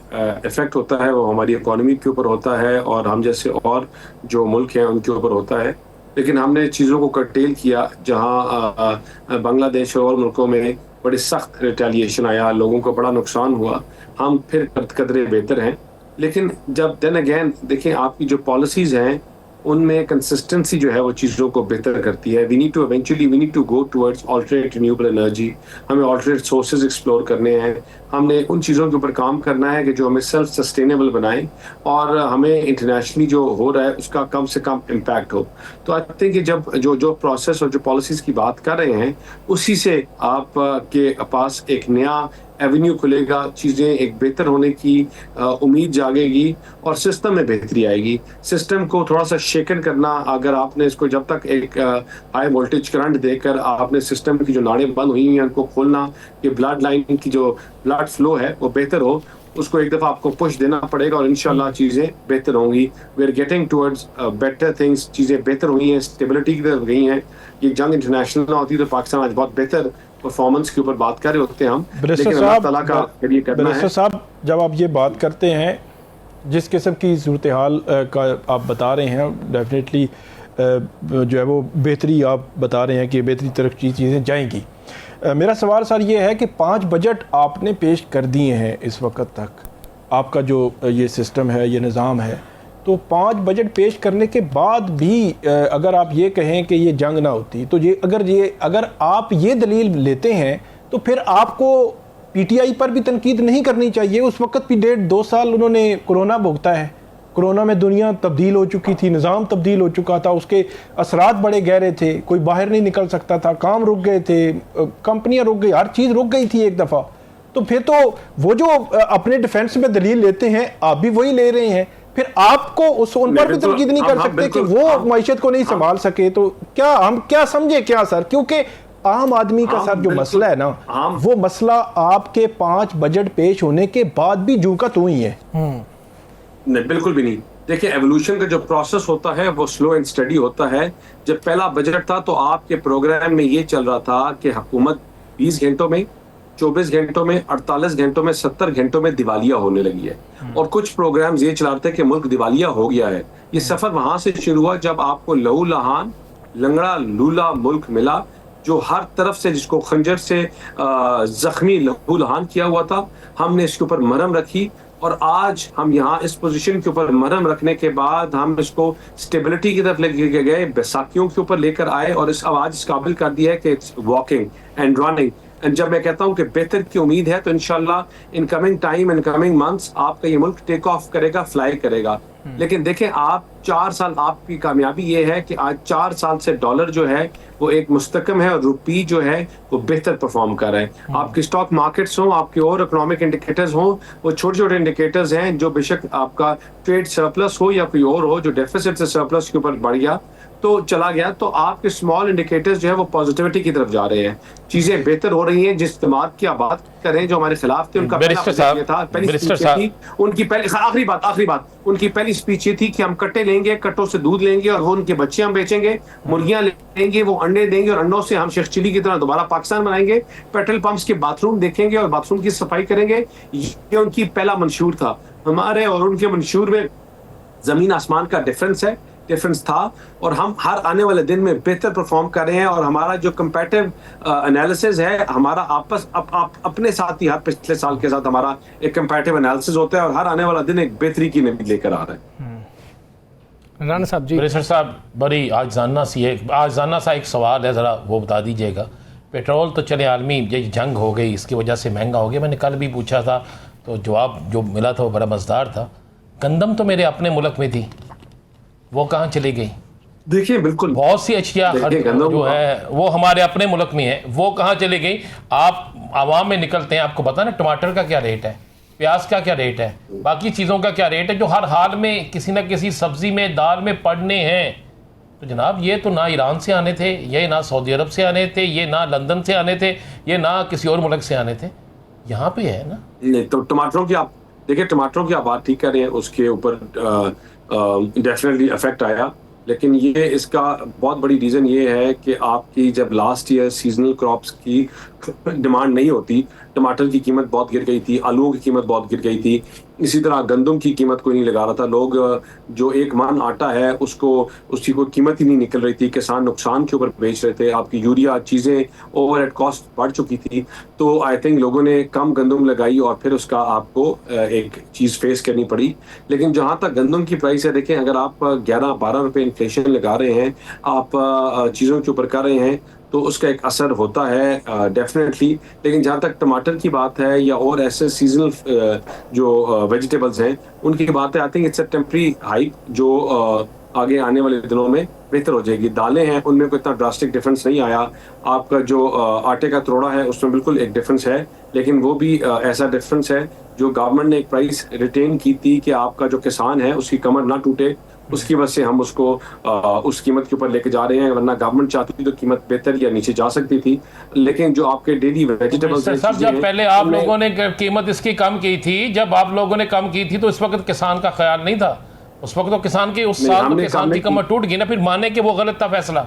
इफेक्ट होता है वो हमारी इकोनॉमी के ऊपर होता है और हम जैसे और जो मुल्क हैं उनके ऊपर होता है। लेकिन हमने चीज़ों को कर्टेल किया, जहाँ बांग्लादेश और मुल्कों में बड़ी सख्त रिटेलिएशन आया, लोगों को बड़ा नुकसान हुआ, हम फिर कदरे बेहतर हैं। लेकिन जब देन अगेन देखें, आपकी जो पॉलिसीज़ हैं उनमें कंसिस्टेंसी जो है वो चीज़ों को बेहतर करती है। We need to go towards alternate renewable energy. हमें ऑल्टरनेट सोर्सेज एक्सप्लोर करने हैं, हमने उन चीज़ों के ऊपर काम करना है कि जो हमें सेल्फ सस्टेनेबल बनाएं और हमें इंटरनेशनली जो हो रहा है उसका कम से कम इम्पैक्ट हो। तो आई थिंक कि जब जो प्रोसेस और जो पॉलिसीज़ की बात कर रहे हैं उसी से आप के पास एक नया एवेन्यू खुलेगा, चीज़ें एक बेहतर होने की उम्मीद जागेगी और सिस्टम में बेहतरी आएगी। सिस्टम को थोड़ा सा शेकन करना, अगर आपने इसको जब तक एक हाई वोल्टेज करंट देकर आपने सिस्टम की जो नाड़ें बंद हुई हैं उनको खोलना, कि ब्लड लाइन की जो ब्लड फ्लो है वो बेहतर हो, उसको एक दफ़ा आपको पुश देना पड़ेगा और इंशाल्लाह चीज़ें बेहतर होंगी। We are getting towards better things, चीज़ें बेहतर हुई हैं, स्टेबिलिटी की तरफ गई हैं। ये जंग इंटरनेशनल ना होती तो पाकिस्तान आज बहुत बेहतर परफॉर्मेंस के ऊपर बात कर रहे होते हैं हम, लेकिन अल्लाह ताला का ये करना है। साहब, जब आप ये बात करते हैं, जिस किस्म की सूरत हाल का आप बता रहे हैं, डेफिनेटली जो है वो बेहतरी आप बता रहे हैं कि बेहतरी तरफ की चीज़ें जाएंगी। मेरा सवाल सर ये है कि 5 बजट आपने पेश कर दिए हैं इस वक्त तक, आपका जो ये सिस्टम है, ये निज़ाम है, तो 5 बजट पेश करने के बाद भी अगर आप ये कहें कि ये जंग ना होती, तो अगर आप ये दलील लेते हैं तो फिर आपको पीटीआई पर भी तनकीद नहीं करनी चाहिए। उस वक्त भी 1.5-2 साल उन्होंने कोरोना भुगता है, कोरोना में दुनिया तब्दील हो चुकी थी, निज़ाम तब्दील हो चुका था, उसके असरात बड़े गहरे थे, कोई बाहर नहीं निकल सकता था, काम रुक गए थे, कंपनियां रुक गई, हर चीज़ रुक गई थी एक दफ़ा। तो फिर तो वो जो अपने डिफेंस में दलील लेते हैं, आप भी वही ले रहे हैं, फिर आपको उन पर भी तनकीद नहीं कर सकते कि वो मैशत को नहीं संभाल सके। तो क्या हम क्या समझे क्या सर, क्योंकि आम आदमी का सर जो मसला है ना, वो मसला आपके 5 बजट पेश होने के बाद भी जू का तू ही है। नहीं, बिल्कुल भी नहीं। देखिए, एवोल्यूशन का जो प्रोसेस होता है वो स्लो एंड स्टडी होता है। जब पहला बजट था तो आपके प्रोग्राम में ये चल रहा था कि हुकूमत 20 घंटों में, 24 घंटों में, 48 घंटों में, 70 घंटों में दिवालिया होने लगी है। और कुछ प्रोग्राम्स ये चलाते हैं कि मुल्क दिवालिया हो गया है। ये सफर वहां से शुरू हुआ जब आपको लहू लहान, लंगड़ा लूला मुल्क मिला, जो हर तरफ से, जिसको खंजर से जख्मी लहू लहान किया हुआ था। हमने इसके ऊपर मरहम रखी और आज हम यहाँ इस पोजीशन के ऊपर मरहम रखने के बाद हम इसको स्टेबिलिटी की तरफ लेके गए, बैसाखियों के ऊपर लेकर आए और इस आवाज इस काबिल कर दिया है कि it's walking and running. And जब मैं कहता हूँ कि बेहतर की उम्मीद है तो इंशाल्लाह in coming time, in coming months आपका ये मुल्क टेक ऑफ करेगा, फ्लाई करेगा। लेकिन देखें, आप 4 साल, आपकी कामयाबी ये है कि आज 4 साल से डॉलर जो है वो एक मुस्तकम है और रुपी जो है वो बेहतर परफॉर्म कर रहा है। आपकी स्टॉक मार्केट्स हों, आपके और इकोनॉमिक इंडिकेटर्स हों, वो छोटे छोटे इंडिकेटर्स हैं जो बेशक आपका ट्रेड सरप्लस हो या कोई और हो, जो डेफिसिट से सरप्लस के ऊपर बढ़ गया तो चला गया, तो आपके स्मॉल इंडिकेटर्स जो है वो पॉजिटिविटी की तरफ जा रहे हैं, चीजें बेहतर हो रही हैं। जिस दिमाग की आप बात करें जो हमारे खिलाफ थे, उनका पहला बजट था, पहली स्पीच थी उनकी, पहली आखिरी बात उनकी पहली स्पीच ये थी कि हम कट्टे लेंगे, कट्टों से दूध लेंगे और वो उनके बच्चे हम बेचेंगे, मुर्गियां लेंगे, वो अंडे देंगे और अंडों से हम शेख चिली की तरह दोबारा पाकिस्तान बनाएंगे, पेट्रोल पंप्स के बाथरूम देखेंगे और बाथरूम की सफाई करेंगे। ये उनकी पहला मंशूर था। हमारे और उनके मंशूर में जमीन आसमान का डिफरेंस था और हम हर आने वाले दिन में बेहतर परफॉर्म कर रहे हैं। और हमारा जो कंपैरेटिव एनालिसिस है, हमारा अपने साथ ही हर पिछले साल के साथ हमारा एक कंपैरेटिव एनालिसिस होता है और हर आने वाला दिन एक बेहतरी की नतीजे लेकर आ रहा है। राना साहब जी, बैरिस्टर साहब, बड़ी आजाना सा एक सवाल है, ज़रा वो बता दीजिएगा। पेट्रोल तो चले आलमी ये जंग हो गई, इसकी वजह से महंगा हो गया। मैंने कल भी पूछा था तो जवाब जो मिला था वो बड़ा मज़ेदार था। गंदम तो मेरे अपने मुल्क में थी, वो कहाँ चली गई? देखिए, बिल्कुल बहुत सी अशिया जो है वो हमारे अपने मुल्क में है, वो कहाँ चली गई? आप आवाम में निकलते हैं, आपको पता ना टमाटर का क्या रेट है, प्याज का क्या रेट है, बाकी चीज़ों का क्या रेट है, जो हर हाल में किसी न किसी सब्जी में, दाल में पड़ने हैं। तो जनाब, ये तो ना ईरान से आने थे, ये ना सऊदी अरब से आने थे, ये ना लंदन से आने थे, ये ना किसी और मुल्क से आने थे, यहाँ पे है ना। नहीं तो टमाटरों की आप देखिए, टमाटरों की आप बात ठीक कर रहे हैं, उसके ऊपर डेफिनेटली इफेक्ट आया। लेकिन ये इसका बहुत बड़ी रीज़न ये है कि आपकी जब लास्ट ईयर सीजनल क्रॉप्स की डिमांड नहीं होती, टमाटर की कीमत बहुत गिर गई थी, आलूओं की कीमत बहुत गिर गई थी, इसी तरह गंदम की कीमत कोई नहीं लगा रहा था। लोग जो एक मन आटा है उसकी कोई कीमत ही नहीं निकल रही थी, किसान नुकसान के ऊपर बेच रहे थे। आपकी यूरिया चीज़ें ओवर हेड कॉस्ट बढ़ चुकी थी, तो आई थिंक लोगों ने कम गंदम लगाई और फिर उसका आपको एक चीज़ फेस करनी पड़ी। लेकिन जहाँ तक गंदम की प्राइस है, देखें, अगर आप 11-12 रुपये इन्फ्लेशन लगा रहे हैं, आप चीज़ों के ऊपर कर रहे हैं, तो उसका एक असर होता है डेफिनेटली। लेकिन जहाँ तक टमाटर की बात है या और ऐसे सीजनल जो वेजिटेबल्स हैं उनकी बात है, I think it's a temporary hike जो आगे आने वाले दिनों में बेहतर हो जाएगी। दालें हैं, उनमें कोई इतना ड्रास्टिक डिफरेंस नहीं आया। आपका जो आटे का तरोड़ा है उसमें बिल्कुल एक डिफरेंस है, लेकिन वो भी ऐसा डिफरेंस है जो गवर्नमेंट ने एक प्राइस रिटेन की थी कि आपका जो किसान है उसकी कमर ना टूटे, उसकी वजह से हम उसको उस कीमत के ऊपर लेके जा रहे हैं, वरना गवर्नमेंट चाहती तो कीमत बेहतर या नीचे जा सकती थी। लेकिन जो आपके डेली वेजिटेबल्स सब, जब पहले आप लोगों ने कीमत इसकी कम की थी, जब आप लोगों ने कम की थी तो इस वक्त किसान का ख्याल नहीं था, उस वक्त तो किसान की उस साल तो किसान की कमर टूट गई ना, फिर माने कि वो गलत था फैसला।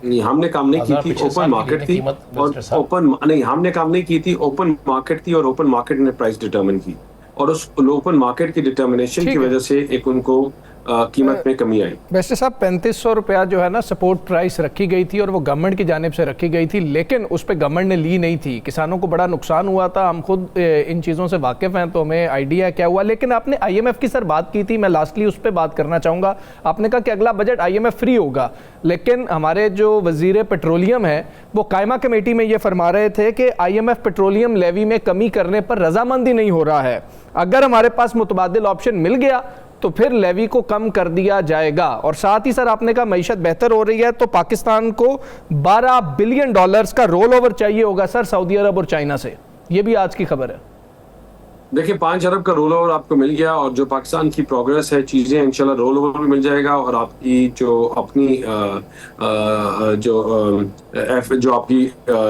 नहीं, हमने काम नहीं की थी, ओपन मार्केट थी, और ओपन नहीं, हमने काम नहीं की थी, ओपन मार्केट थी और ओपन मार्केट ने प्राइस डिटरमिन की, और उस ओपन मार्केट की डिटर्मिनेशन की वजह से एक उनको कीमत में कमी आई। वैसे साहब 3500 रुपया जो है ना सपोर्ट प्राइस रखी गई थी और वो गवर्नमेंट की जानिब से रखी गई थी, लेकिन उस पर गवर्नमेंट ने ली नहीं थी, किसानों को बड़ा नुकसान हुआ था। हम खुद इन चीज़ों से वाकिफ़ हैं तो हमें आइडिया क्या हुआ। लेकिन आपने IMF की सर बात की थी, मैं लास्टली उस पर बात करना चाहूँगा। आपने कहा कि अगला बजट IMF फ्री होगा, लेकिन हमारे जो वज़ीर पेट्रोलियम है वो कायमा कमेटी में ये फरमा रहे थे कि IMF पेट्रोलियम लेवी में कमी करने पर रजामंदी नहीं हो रहा है, अगर हमारे पास मुतबादिल ऑप्शन मिल गया तो फिर लेवी को कम कर दिया जाएगा। और साथ ही सर आपने कहा मईशत बेहतर हो रही है तो पाकिस्तान को $12 बिलियन का रोल ओवर चाहिए होगा सर सऊदी अरब और चाइना से, ये भी आज की खबर है। देखिए 5 अरब का रोल ओवर आपको मिल गया, और जो पाकिस्तान की प्रोग्रेस है चीज़ें इंशाल्लाह रोल ओवर भी मिल जाएगा, और आपकी जो अपनी जो आपकी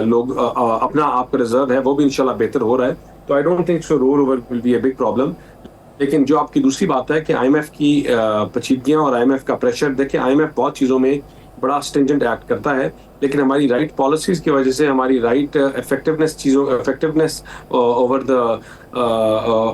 लोग अपना आपका रिजर्व है वो भी इंशाल्लाह बेहतर हो रहा है, तो I don't think so roll over will be a big problem. लेकिन जो आपकी दूसरी बात है कि IMF की पेचीदगियां और IMF का प्रेशर, देखिए IMF बहुत चीज़ों में बड़ा स्ट्रिंजेंट एक्ट करता है, लेकिन हमारी राइट पॉलिसीज की वजह से, हमारी right effectiveness over the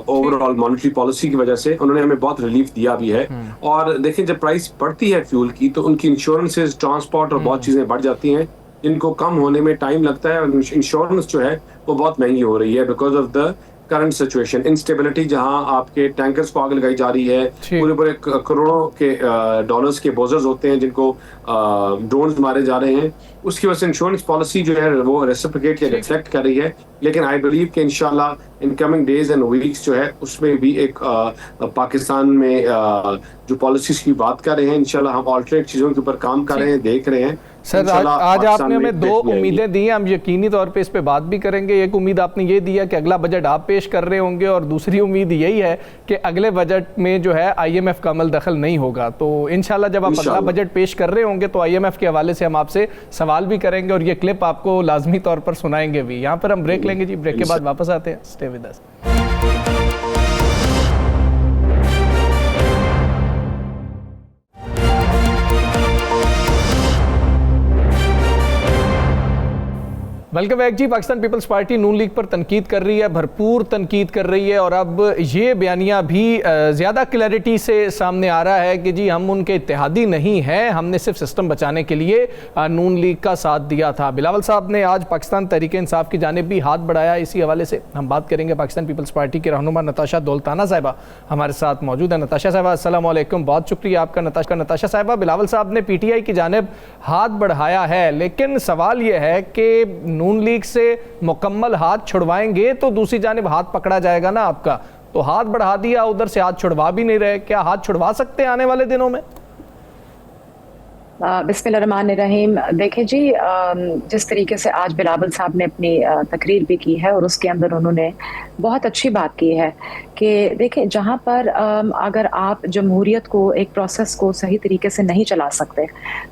overall monetary policy की वजह से उन्होंने हमें बहुत रिलीफ दिया भी है। और देखिए जब प्राइस बढ़ती है फ्यूल की तो उनकी इंश्योरेंसेज, ट्रांसपोर्ट और बहुत चीज़ें बढ़ जाती हैं जिनको कम होने में टाइम लगता है, और इंश्योरेंस जो है वो बहुत महंगी हो रही है because of the current situation, instability, जहां आपके टैंकर्स को आग लगाई जा रही है, पूरे पूरे करोड़ों के डॉलर्स के बोजर्स होते हैं जिनको ड्रोन्स मारे जा रहे हैं, उसकी वजह से इंश्योरेंस पॉलिसी जो है वो रेसिप्रोकेट या रिफ्लेक्ट कर रही है। लेकिन आई बिलीव कि इंशाल्लाह in coming days and weeks जो है उसमें भी एक पाकिस्तान में जो पॉलिसीज की बात कर रहे हैं, इंशाल्लाह हम ऑल्टरनेट चीज़ों के ऊपर काम कर रहे हैं, देख रहे हैं। सर आज आपने हमें 2 उम्मीदें दी हैं, हम यकीनी तौर पे इस पे बात भी करेंगे। एक उम्मीद आपने ये दी है कि अगला बजट आप पेश कर रहे होंगे, और दूसरी उम्मीद यही है कि अगले बजट में जो है IMF का अमल दखल नहीं होगा। तो इंशाल्लाह जब आप अगला बजट पेश कर रहे होंगे तो IMF के हवाले से हम आपसे सवाल भी करेंगे और ये क्लिप आपको लाजमी तौर पर सुनाएंगे भी। यहाँ पर हम ब्रेक लेंगे जी, ब्रेक के बाद वापस आते हैं, stay with us. Welcome back ji. Pakistan Peoples Party Noon League पर तनकीद कर रही है, भरपूर तनकीद कर रही है, और अब ये बयानिया भी ज़्यादा क्लैरिटी से सामने आ रहा है कि जी हम उनके इत्तेहादी नहीं हैं, हमने सिर्फ सिस्टम बचाने के लिए नून लीग का साथ दिया था। बिलावल साहब ने आज पाकिस्तान तहरीक इंसाफ की जानिब भी हाथ बढ़ाया, इसी हवाले से हम बात करेंगे। पाकिस्तान पीपल्स पार्टी के रहनुमा नताशा दौलताना साहिबा हमारे साथ मौजूद है। नताशा साहिबा अस्सलाम वालेकुम, बहुत शुक्रिया आपका। नताशा साहिबा, बिलावल साहब ने PTI की जानिब हाथ बढ़ाया है, लेकिन सवाल यह है कि नून लीग से मुकम्मल हाथ छुड़वाएंगे तो दूसरी जानिब हाथ पकड़ा जाएगा ना आपका, तो हाथ बढ़ा दिया, उधर से हाथ छुड़वा भी नहीं रहे, क्या हाथ छुड़वा सकते हैं आने वाले दिनों में? बिस्मिल्लाहिर्रहमानिर्रहीम। देखें जी, जिस तरीके से आज बिलावल साहब ने अपनी तकरीर भी की है और उसके अंदर उन्होंने बहुत अच्छी बात की है कि देखें जहाँ पर अगर आप जमहूरियत को, एक प्रोसेस को सही तरीके से नहीं चला सकते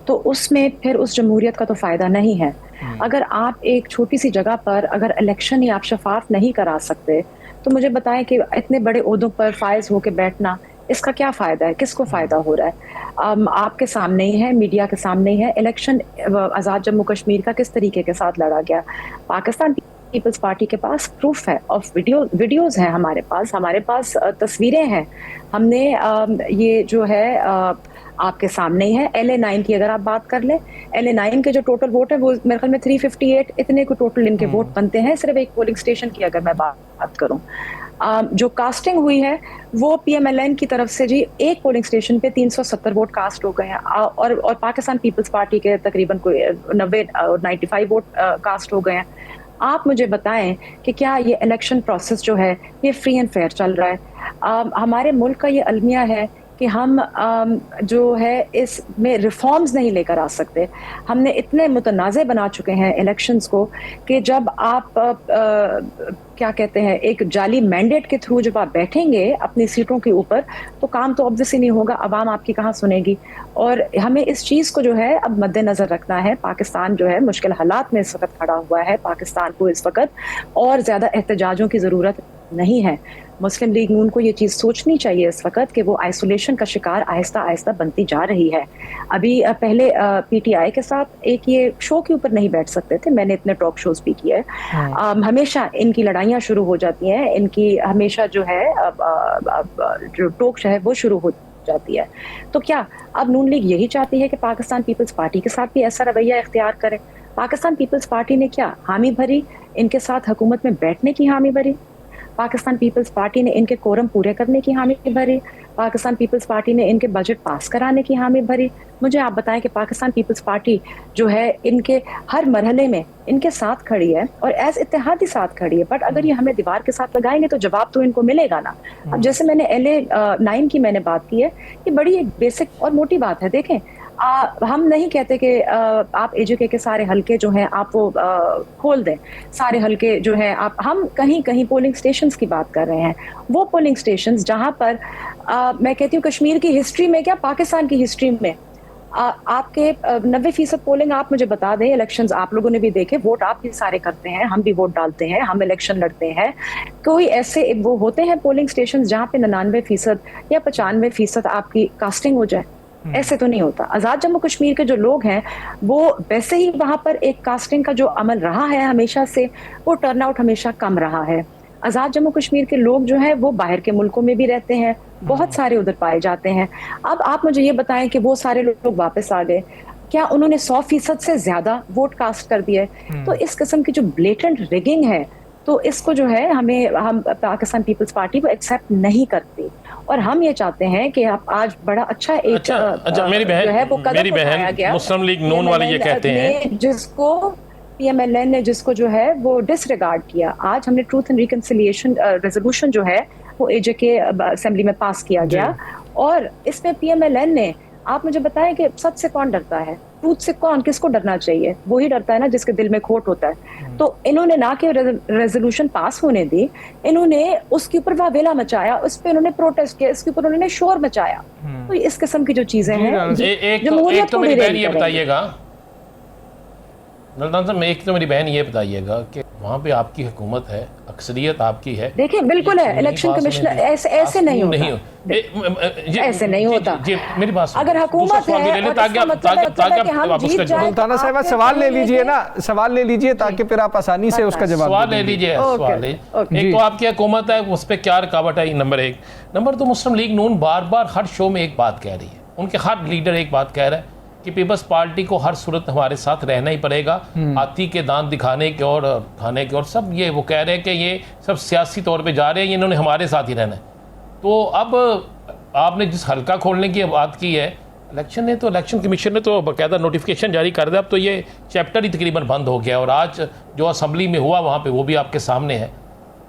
तो उसमें फिर उस जमहूरियत का तो फ़ायदा नहीं है। अगर आप एक छोटी सी जगह पर अगर इलेक्शन ही आप शफाफ नहीं करा सकते तो मुझे बताएं कि इतने बड़े ओहदों पर फायज होकर बैठना, इसका क्या फ़ायदा है, किसको फ़ायदा हो रहा है? आपके सामने ही है, मीडिया के सामने ही है, इलेक्शन आज़ाद जम्मू कश्मीर का किस तरीके के साथ लड़ा गया। पाकिस्तान पीपल्स पार्टी के पास प्रूफ है और वीडियोज़ हैं, हमारे पास तस्वीरें हैं। हमने ये जो है आपके सामने ही है। LA9 की अगर आप बात कर ले, LA9 के जो टोटल वोट है वो मेरे ख्याल में 358 इतने को टोटल इनके वोट बनते हैं, सिर्फ एक पोलिंग स्टेशन की अगर मैं बात करूं। जो कास्टिंग हुई है वो PMLN की तरफ से जी एक पोलिंग स्टेशन पे 370 वोट कास्ट हो गए हैं, और पाकिस्तान पीपल्स पार्टी के तकरीबन कोई 90 और 95 वोट कास्ट हो गए हैं। आप मुझे बताएं कि क्या ये इलेक्शन प्रोसेस जो है ये फ्री एंड फेयर चल रहा है? हमारे मुल्क का ये अलमिया है कि हम जो है इसमें रिफॉर्म्स नहीं लेकर आ सकते। हमने इतने मुतनाज़े बना चुके हैं इलेक्शंस को कि जब आप क्या कहते हैं, एक जाली मैंडेट के थ्रू जब आप बैठेंगे अपनी सीटों के ऊपर, तो काम तो ऑब्वियसली नहीं होगा, आवाम आपकी कहाँ सुनेगी। और हमें इस चीज़ को जो है अब मद्देनज़र रखना है। पाकिस्तान जो है मुश्किल हालात में इस वक्त खड़ा हुआ है। पाकिस्तान को इस वक्त और ज़्यादा एहतजाजों की ज़रूरत नहीं है। मुस्लिम लीग नून को ये चीज़ सोचनी चाहिए इस वक्त कि वो आइसोलेशन का शिकार आहिस्ता आहिस्ता बनती जा रही है। अभी पहले पीटीआई के साथ एक ये शो के ऊपर नहीं बैठ सकते थे, मैंने इतने टॉक शोज भी किए। हमेशा इनकी लड़ाइयाँ शुरू हो जाती हैं, इनकी हमेशा जो है जो टॉक शो है वो शुरू हो जाती है। तो क्या अब नून लीग यही चाहती है कि पाकिस्तान पीपल्स पार्टी के साथ भी ऐसा रवैया इख्तियार करे? पाकिस्तान पीपल्स पार्टी ने क्या हामी भरी, इनके साथ हुकूमत में बैठने की हामी भरी? पाकिस्तान पीपल्स पार्टी ने इनके कोरम पूरे करने की हामी भरी? पाकिस्तान पीपल्स पार्टी ने इनके बजट पास कराने की हामी भरी? मुझे आप बताएं कि पाकिस्तान पीपल्स पार्टी जो है इनके हर मरहले में इनके साथ खड़ी है और एज इत्तेहादी साथ खड़ी है। बट अगर ये हमें दीवार के साथ लगाएंगे तो जवाब तो इनको मिलेगा ना। अब जैसे मैंने LA9 की मैंने बात की है, ये बड़ी एक बेसिक और मोटी बात है। देखें, हम नहीं कहते कि आप AJK के सारे हलके जो हैं आप वो खोल दें, सारे हलके जो हैं आप, हम कहीं कहीं पोलिंग स्टेशंस की बात कर रहे हैं। वो पोलिंग स्टेशंस जहां पर मैं कहती हूँ कश्मीर की हिस्ट्री में, क्या पाकिस्तान की हिस्ट्री में आपके 90% पोलिंग, आप मुझे बता दें, इलेक्शंस आप लोगों ने भी देखे, वोट आप भी सारे करते हैं, हम भी वोट डालते हैं, हम इलेक्शन लड़ते हैं। कोई ऐसे वो होते हैं पोलिंग स्टेशंस जहां पे 99% या 95% आपकी कास्टिंग हो जाए? ऐसे तो नहीं होता। आज़ाद जम्मू कश्मीर के जो लोग हैं वो वैसे ही वहां पर एक कास्टिंग का जो अमल रहा है हमेशा से, वो टर्नआउट हमेशा कम रहा है। आज़ाद जम्मू कश्मीर के लोग जो हैं वो बाहर के मुल्कों में भी रहते हैं, बहुत सारे उधर पाए जाते हैं। अब आप मुझे ये बताएं कि वो सारे लोग वापस आ गए, क्या उन्होंने 100% से ज्यादा वोट कास्ट कर दिए? तो इस किस्म की जो ब्लेटेंट रिगिंग है, तो इसको जो है हम पाकिस्तान पीपल्स पार्टी को एक्सेप्ट नहीं करती। और हम ये चाहते हैं कि आप आज बड़ा अच्छा एक मेरी बहन मुस्लिम लीग नून वाले ये कहते हैं, जिसको PMLN ने जिसको जो है वो डिसरिगार्ड किया। आज हमने ट्रूथ एंड रिकंसिलिएशन रेजोल्यूशन जो है वो AJK असेंबली में पास किया गया, और इसमें PMLN ने, आप मुझे बताएं कि सच से कौन डरता है? ट्रूथ से कौन, किसको डरना चाहिए? वही डरता है ना जिसके दिल में खोट होता है। तो इन्होंने ना कि रेजोल्यूशन पास होने दी, इन्होंने उसके ऊपर वावेला मचाया, उस पर इन्होंने प्रोटेस्ट किया, इसके ऊपर उन्होंने शोर मचाया। तो इस किस्म की जो चीजें हैं, एक तो मेरी बहन ये बताइएगा, एक तो मेरी बहन ये बताइएगा कि वहाँ पे आपकी हुकूमत है, अक्सरियत आपकी है। देखिए बिल्कुल है, इलेक्शन कमिश्नर ऐसे नहीं होता, ऐसे नहीं होता। मेरी बात अगर हुकूमत है, सुल्ताना साहिबा सवाल ले लीजिए ना, सवाल ले लीजिए ताकि फिर आप आसानी से उसका जवाब सवाल ले लीजिए। एक तो आपकी हुकूमत है, उस पर क्या रुकावट है, नंबर 1। नंबर 2, मुस्लिम लीग नून बार बार हर शो में एक बात कह रही है, उनके हर लीडर एक बात कह रहा है कि पीपल्स पार्टी को हर सूरत हमारे साथ रहना ही पड़ेगा, हाथी के दांत दिखाने की और खाने की, और सब ये वो कह रहे हैं कि ये सब सियासी तौर पे जा रहे हैं, इन्होंने हमारे साथ ही रहना है। तो अब आपने जिस हल्का खोलने की बात की है, इलेक्शन ने तो, इलेक्शन कमीशन ने तो बाकायदा नोटिफिकेशन जारी कर दिया, अब तो ये चैप्टर ही तकरीबन बंद हो गया, और आज जो असम्बली में हुआ वहाँ पर वो भी आपके सामने है।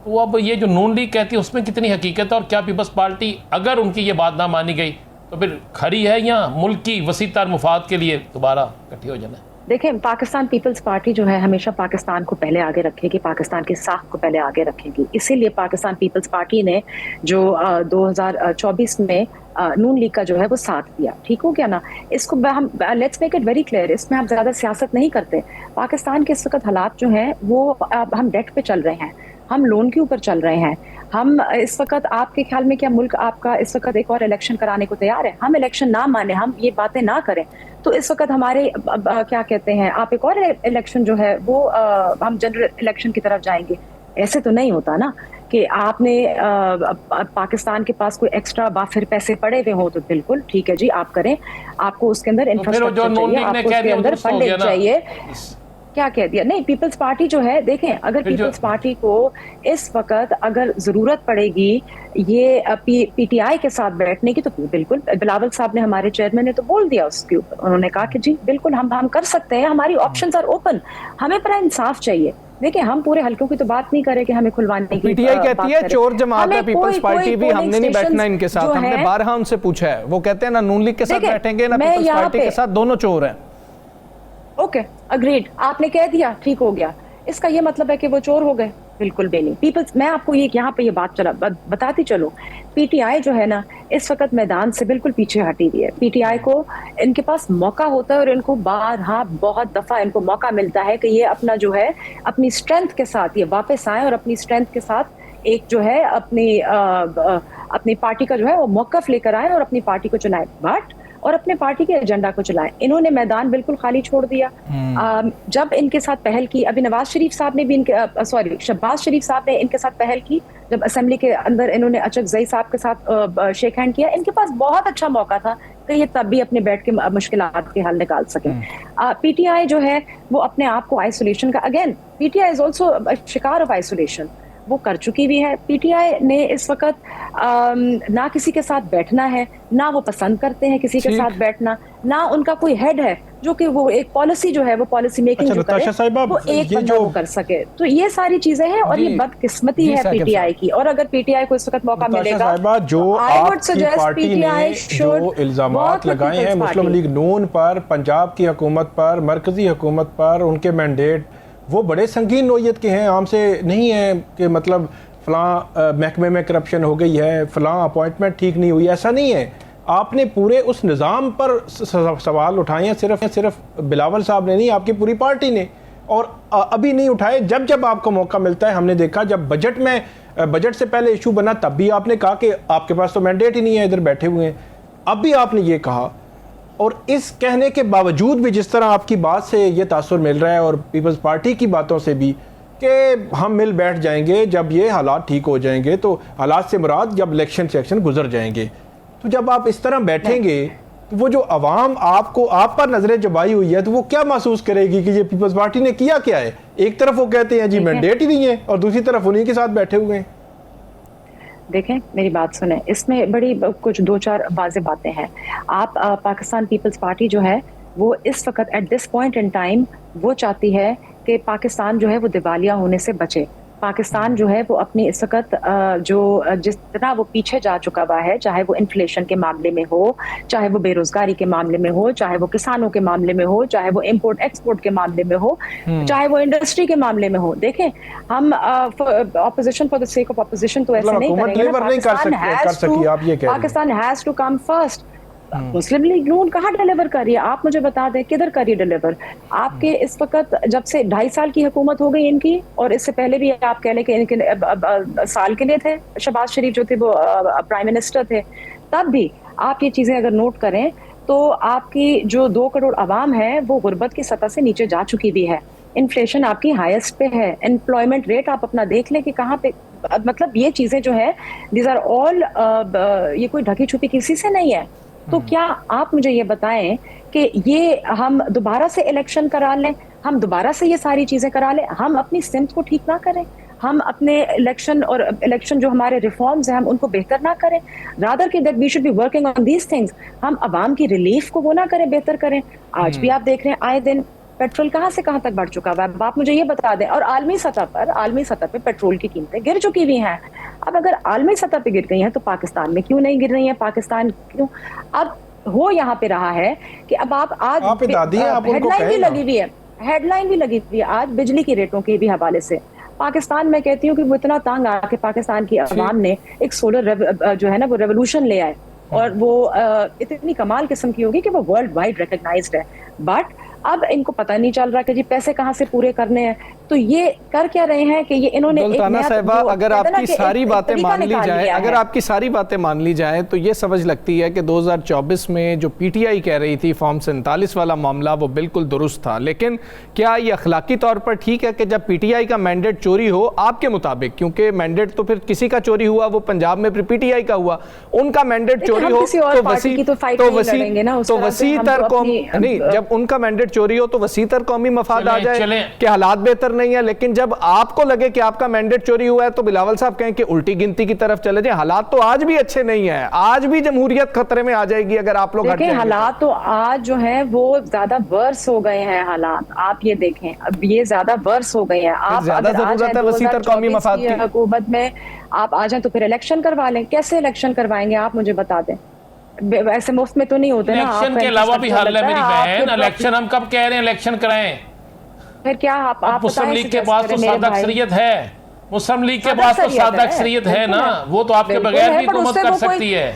तो अब ये जो नून लीग कहती है उसमें कितनी हकीकत है, और क्या पीपल्स पार्टी अगर उनकी ये बात ना मानी गई तो फिर खड़ी है या मुल्क की वसीतर मुफाद के लिए दोबारा इकट्ठी हो जाना है? देखें, पाकिस्तान पीपल्स पार्टी जो है हमेशा पाकिस्तान को पहले आगे रखेगी, पाकिस्तान की साख को पहले आगे रखेगी। इसीलिए पाकिस्तान पीपल्स पार्टी ने जो 2024 में नून लीग का जो है वो साथ दिया। ठीक हो गया ना? इसको हम let's make it very clear, इसमें हम ज़्यादा सियासत नहीं करते। पाकिस्तान के इस वक्त हालात जो हैं वो हम डेट पे चल रहे हैं, हम लोन के ऊपर चल रहे हैं। हम इस वक्त, आपके ख्याल में क्या मुल्क आपका इस वक्त एक और इलेक्शन कराने को तैयार है? हम इलेक्शन ना माने, हम ये बातें ना करें तो इस वक्त हमारे क्या कहते हैं, आप एक और इलेक्शन जो है वो हम जनरल इलेक्शन की तरफ जाएंगे? ऐसे तो नहीं होता ना कि आपने पाकिस्तान के पास कोई एक्स्ट्रा बाफिर पैसे पड़े हुए हो तो बिल्कुल ठीक है जी, आप करें, आपको उसके अंदर इंफ्रास्ट्रक्चर चाहिए, आपको उसके अंदर फंडिंग चाहिए। क्या कह दिया? नहीं, पीपल्स पार्टी जो है, देखें, अगर पीपल्स पार्टी को इस वक्त अगर जरूरत पड़ेगी ये PTI के साथ बैठने की, तो बिल्कुल, बिलावल साहब ने, हमारे चेयरमैन ने तो बोल दिया उसके ऊपर, उन्होंने कहा कि जी बिल्कुल हम कर सकते हैं, हमारी ऑप्शंस आर ओपन। हमें पर इंसाफ चाहिए, देखिए हम पूरे हल्कों की तो बात नहीं करें कि हमें खुलवाने की। पीटीआई कहती है चोर जमात है पीपल्स पार्टी भी, हमने नहीं बैठना इनके साथ, हमने 12 उनसे पूछा है, वो कहते हैं ना नून लीग के साथ बैठेंगे ना पीपल्स पार्टी के साथ, दोनों चोर हैं। ओके अग्रीड, आपने कह दिया ठीक हो गया, इसका ये मतलब है कि वो चोर हो गए? बिल्कुल भी नहीं। पीपल्स, मैं आपको ये यहाँ पे ये बात बताती चलो, पीटीआई जो है ना इस वक्त मैदान से बिल्कुल पीछे हटी हुई है। पीटीआई को इनके पास मौका होता है और इनको बारहा बहुत दफा इनको मौका मिलता है कि ये अपना जो है अपनी स्ट्रेंथ के साथ ये वापस आए और अपनी स्ट्रेंथ के साथ एक जो है अपनी पार्टी का जो है वो मौकफ लेकर आए और अपनी पार्टी को चलाए, बट और अपने पार्टी के एजेंडा को चलाएं। इन्होंने मैदान बिल्कुल खाली छोड़ दिया। जब इनके साथ पहल की, अभी नवाज शरीफ साहब ने भी शहबाज शरीफ साहब ने इनके साथ पहल की, जब असेंबली के अंदर इन्होंने अचकजई साहब के साथ शेक हैंड किया, इनके पास बहुत अच्छा मौका था कि ये तब भी अपने बैठ के मुश्किलात के हल निकाल सके। पीटीआई जो है वो अपने आप को आइसोलेशन का, अगेन पीटीआई इज ऑल्सो शिकार ऑफ आइसोलेशन, वो कर चुकी भी है। पीटीआई ने इस वक्त ना किसी के साथ बैठना है, ना वो पसंद करते हैं किसी के साथ बैठना, ना उनका कोई हेड है जो कि वो एक पॉलिसी जो है वो पॉलिसी मेकिंग जो करे वो एक बंदा वो कर सके। तो ये सारी चीजें हैं और ये बदकिस्मती है पीटीआई की। और अगर पीटीआई को इस वक्त मौका मिलेगा, जो आपकी पार्टी ने जो इल्जामात लगाए हैं मुस्लिम लीग नून पर, पंजाब की हुकूमत पर, मरकजी हुकूमत पर, उनके मैंडेट वो बड़े संगीन नोयत के हैं, आम से नहीं है कि मतलब फलां महकमे में करप्शन हो गई है, फलां अपॉइंटमेंट ठीक नहीं हुई, ऐसा नहीं है। आपने पूरे उस निज़ाम पर सवाल उठाए हैं, सिर्फ बिलावल साहब ने नहीं, आपकी पूरी पार्टी ने, और अभी नहीं उठाए। जब जब आपको मौका मिलता है, हमने देखा जब बजट से पहले इशू बना तब भी आपने कहा कि आपके पास तो मैंडेट ही नहीं है, इधर बैठे हुए हैं। अब भी आपने ये कहा, और इस कहने के बावजूद भी जिस तरह आपकी बात से ये तासुर मिल रहा है और पीपल्स पार्टी की बातों से भी कि हम मिल बैठ जाएंगे जब ये हालात ठीक हो जाएंगे, तो हालात से मुराद जब इलेक्शन सेक्शन गुजर जाएंगे। तो जब आप इस तरह बैठेंगे तो वो जो अवाम आपको आप पर नजरें जमाई हुई है तो वो क्या महसूस करेगी कि ये पीपल्स पार्टी ने किया क्या है? एक तरफ वो कहते हैं जी मैंडेट ही नहीं है और दूसरी तरफ उन्हीं के साथ बैठे हुए हैं। देखें मेरी बात सुने, इसमें बड़ी कुछ 2-4 वाज़ेह बातें हैं। आप पाकिस्तान पीपल्स पार्टी जो है वो इस वक्त at this point in time वो चाहती है कि पाकिस्तान जो है वो दिवालिया होने से बचे। पाकिस्तान जो है वो अपनी इस वक्त जो जिस तरह वो पीछे जा चुका हुआ है, चाहे वो इन्फ्लेशन के मामले में हो, चाहे वो बेरोजगारी के मामले में हो, चाहे वो किसानों के मामले में हो, चाहे वो इम्पोर्ट एक्सपोर्ट के मामले में हो, चाहे वो इंडस्ट्री के मामले में हो। देखें हम opposition for the sake of opposition तो ऐसे नहीं करेंगे। Pakistan has to come first. Muslim League Noon कहाँ डिलीवर कर रही है? आप मुझे बता दें किधर कर रही है डिलीवर? आपके इस वक्त जब से 2.5 साल की हुकूमत हो गई इनकी, और इससे पहले भी आप कह लें कि इनके साल के लिए थे, शहबाज शरीफ जो थे वो प्राइम मिनिस्टर थे, तब भी आप ये चीजें अगर नोट करें तो आपकी जो 2 करोड़ आवाम है वो गुर्बत की सतह से नीचे जा चुकी भी है। इन्फ्लेशन आपकी हाईएस्ट पे है, एम्प्लॉयमेंट रेट आप अपना देख लें कि कहाँ पे, मतलब ये चीजें जो है दीज आर ऑल, ये कोई ढकी छुपी किसी से नहीं है। तो क्या आप मुझे ये बताएं कि ये हम दोबारा से इलेक्शन करा लें, हम दोबारा से ये सारी चीजें करा लें, हम अपनी सिमत को ठीक ना करें, हम अपने इलेक्शन जो हमारे रिफॉर्म्स हैं हम उनको बेहतर ना करें, रादर कि that we should be working on these things, हम आवाम की रिलीफ को वो ना करें, बेहतर करें। आज भी आप देख रहे हैं आए दिन पेट्रोल कहाँ से कहाँ तक बढ़ चुका हुआ है, आप मुझे ये बता दें। और आलमी सतह पर पेट्रोल की कीमतें गिर चुकी हुई हैं। अब अगर आलमी सतह पे गिर गई हैं तो पाकिस्तान में क्यों नहीं गिर रही हैं? पाकिस्तान क्यों अब हो यहाँ पे रहा है कि अब आप आज हेडलाइन भी लगी हुई है आज बिजली की रेटों के भी हवाले से। पाकिस्तान में कहती हूँ कि वो इतना तंग आके पाकिस्तान की अवाम ने एक सोलर जो है ना वो रेवोल्यूशन ले आए, और वो इतनी कमाल किस्म की होगी कि वो वर्ल्ड वाइड रिकॉग्नाइज्ड है। बट अब इनको पता नहीं चल रहा कि जी पैसे कहाँ से पूरे करने हैं, तो ये कर क्या रहे हैं कि ये इन्होंने अगर आपकी सारी बातें मान ली जाए, अगर आपकी सारी बातें मान ली जाए तो ये समझ लगती है कि 2024 में जो पीटीआई कह रही थी फॉर्म 47 वाला मामला वो बिल्कुल दुरुस्त था। लेकिन क्या ये अखलाकी तौर पर ठीक है कि जब पीटीआई का मैंडेट चोरी हो आपके मुताबिक, क्योंकि मैंडेट तो फिर किसी का चोरी हुआ, वो पंजाब में फिर पीटीआई का हुआ, उनका मैंडेट चोरी हो तो वसी तर कौम नहीं, जब उनका मैंडेट चोरी हो तो वसी तर कौमी मफाद आ जाए कि हालात बेहतर नहीं है, लेकिन जब आपको लगे कि आपका मैंडेट चोरी हुआ है तो बिलावल साहब कहें कि उल्टी गिनती की तरफ चले जाएं। हालात तो आज भी अच्छे नहीं है, आज भी जमहूरियत खतरे में आ जाएगी अगर आप लोग देखिए हालात तो आज जो है वो ज्यादा वर्स हो गए हैं हालात। आप ये देखें अब ये ज्यादा वर्स हो गए हैं। आप ज्यादा जरूरत है वसीतर कौमी मफाद की हुकूमत में आप आ जाएं तो फिर इलेक्शन करवा लें। कैसे इलेक्शन करवाएंगे आप मुझे बता दें? वैसे मुफ्त में तो नहीं होते ना। इलेक्शन के अलावा भी हल है मेरी बहन। इलेक्शन हम कब कह रहे हैं इलेक्शन कराएं? फिर क्या आप मुस्लिम लीग के पास तो सादा अक्सरियत है, मुस्लिम लीग के पास तो सादा अक्सरियत है ना, वो तो आपके बगैर भी हुकूमत कर सकती है।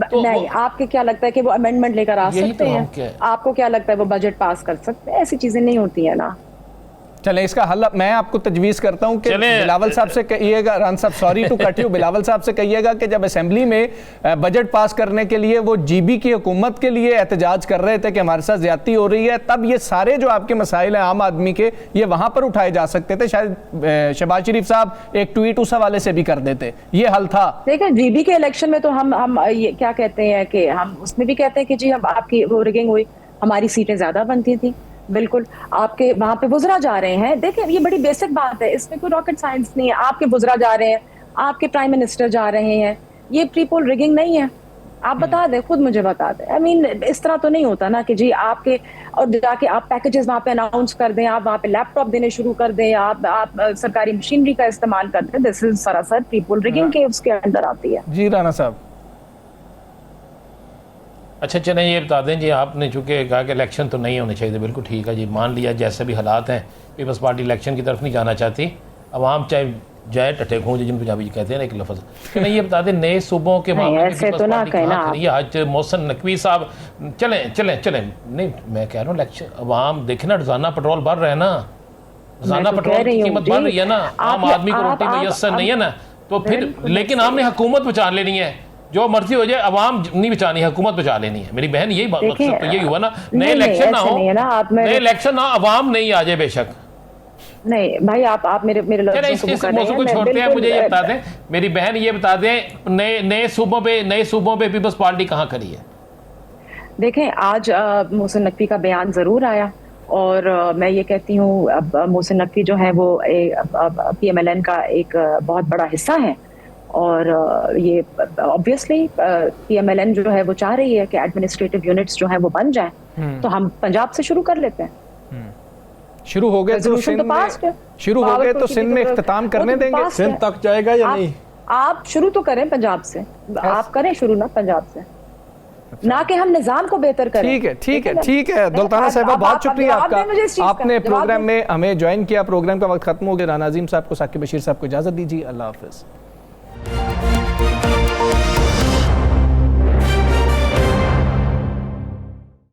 तो नहीं, आपके क्या लगता है कि वो अमेंडमेंट लेकर आ सकते हैं? आपको क्या लगता है वो बजट पास कर सकते हैं? ऐसी चीजें नहीं होती है ना। चले इसका हल मैं आपको तजवीज करता हूं कि बिलावल साहब से कहिएगा, रान साहब sorry to cut you, Bilawal साहब से कहिएगा कि जब असेंबली में बजट पास करने के लिए वो जीबी की हुकूमत के लिए एहतजाज कर रहे थे कि हमारे साथ ज्यादती हो रही है, तब ये सारे जो आपके मसाइल हैं आम आदमी के, ये वहां पर उठाए जा सकते थे। शायद शहबाज शरीफ साहब एक ट्वीट उस हवाले से भी कर देते, ये हल था। देखिए जीबी के इलेक्शन में तो हम ये क्या कहते हैं कि हम उसमें भी कहते हैं कि जी हम आपकी वो रिगिंग हुई, हमारी सीटें ज्यादा बनती थी। बिल्कुल आपके वहां पे वुज़रा जा रहे हैं। देखिए ये बड़ी बेसिक बात है, इसमें कोई रॉकेट साइंस नहीं है। आपके वुज़रा जा रहे हैं, आपके प्राइम मिनिस्टर जा रहे हैं, ये प्री पोल रिगिंग नहीं है। आप बता दें, खुद मुझे बता दें। आई मीन इस तरह तो नहीं होता ना कि जी आपके और जाके आप पैकेजेस वहां पे अनाउंस कर दें, आप वहां पे लैपटॉप देने शुरू कर दें, आप सरकारी मशीनरी का इस्तेमाल कर दें। दिस इज सरासर प्री पोल रिगिंग के उसके अंदर आती है। जी राना साहब। अच्छा चलें ये बता दें जी, आपने चूँकि कहा कि इलेक्शन तो नहीं होने चाहिए, बिल्कुल ठीक है जी, मान लिया जैसे भी हालात हैं, पीपल्स पार्टी इलेक्शन की तरफ नहीं जाना चाहती। अवाम चाहे जाए टट्टे खूंजे जिन पंजाबी कहते हैं ना एक लफ्ज़। नहीं ये बता दें नए सूबों के मामले में पीपल्स पार्टी कहाँ खड़ी है? आज मोहसिन नकवी साहब चलें नहीं मैं कह रहा हूँ इलेक्शन अवाम देखे ना, रोजाना पेट्रोल बढ़ रहा है ना, रोजाना पेट्रोल की कीमत बढ़ रही है ना, आम आदमी को रोटी मैसर नहीं है ना, तो फिर लेकिन हमने हुकूमत बचा लेनी है, जो मर्जी हो जाए, अवाम नहीं बचानी है, हुकूमत बचा लेनी है। मेरी बहन यही मकसद तो यही हुआ ना, नए इलेक्शन ना हो, नए इलेक्शन ना, अवाम नहीं आ जाए बेशक। नहीं भाई आप मेरे इस मौजूद को छोड़ते हैं, मुझे ये बता दें मेरी बहन, ये बता दें नए सूबों पे पीपल्स पार्टी कहाँ खड़ी है? देखें आज मोहसिन नकवी का बयान जरूर आया और मैं ये कहती हूँ अब मोहसिन नकवी जो है वो PMLN का एक बहुत बड़ा हिस्सा है और ये ऑब्वियसली PMLN जो है वो चाह रही है कि एडमिनिस्ट्रेटिव यूनिट्स जो है वो बन जाएं, तो हम पंजाब से शुरू कर लेते हैं। शुरू हो गए तो सिंध में इख्तिताम करने देंगे। सिंध तक जाएगा या नहीं? आप शुरू तो करें पंजाब से, आप करें शुरू ना पंजाब से, ना कि हम निजाम को बेहतर करें। ठीक है दौलताना साहिबा, बहुत शुक्रिया आपका, आपने प्रोग्राम में हमें ज्वाइन किया। प्रोग्राम का वक्त खत्म हो गया। राना अजीम साहब को, साकिब बशीर साहब को इजाजत दीजिए। अल्लाह हाफिज।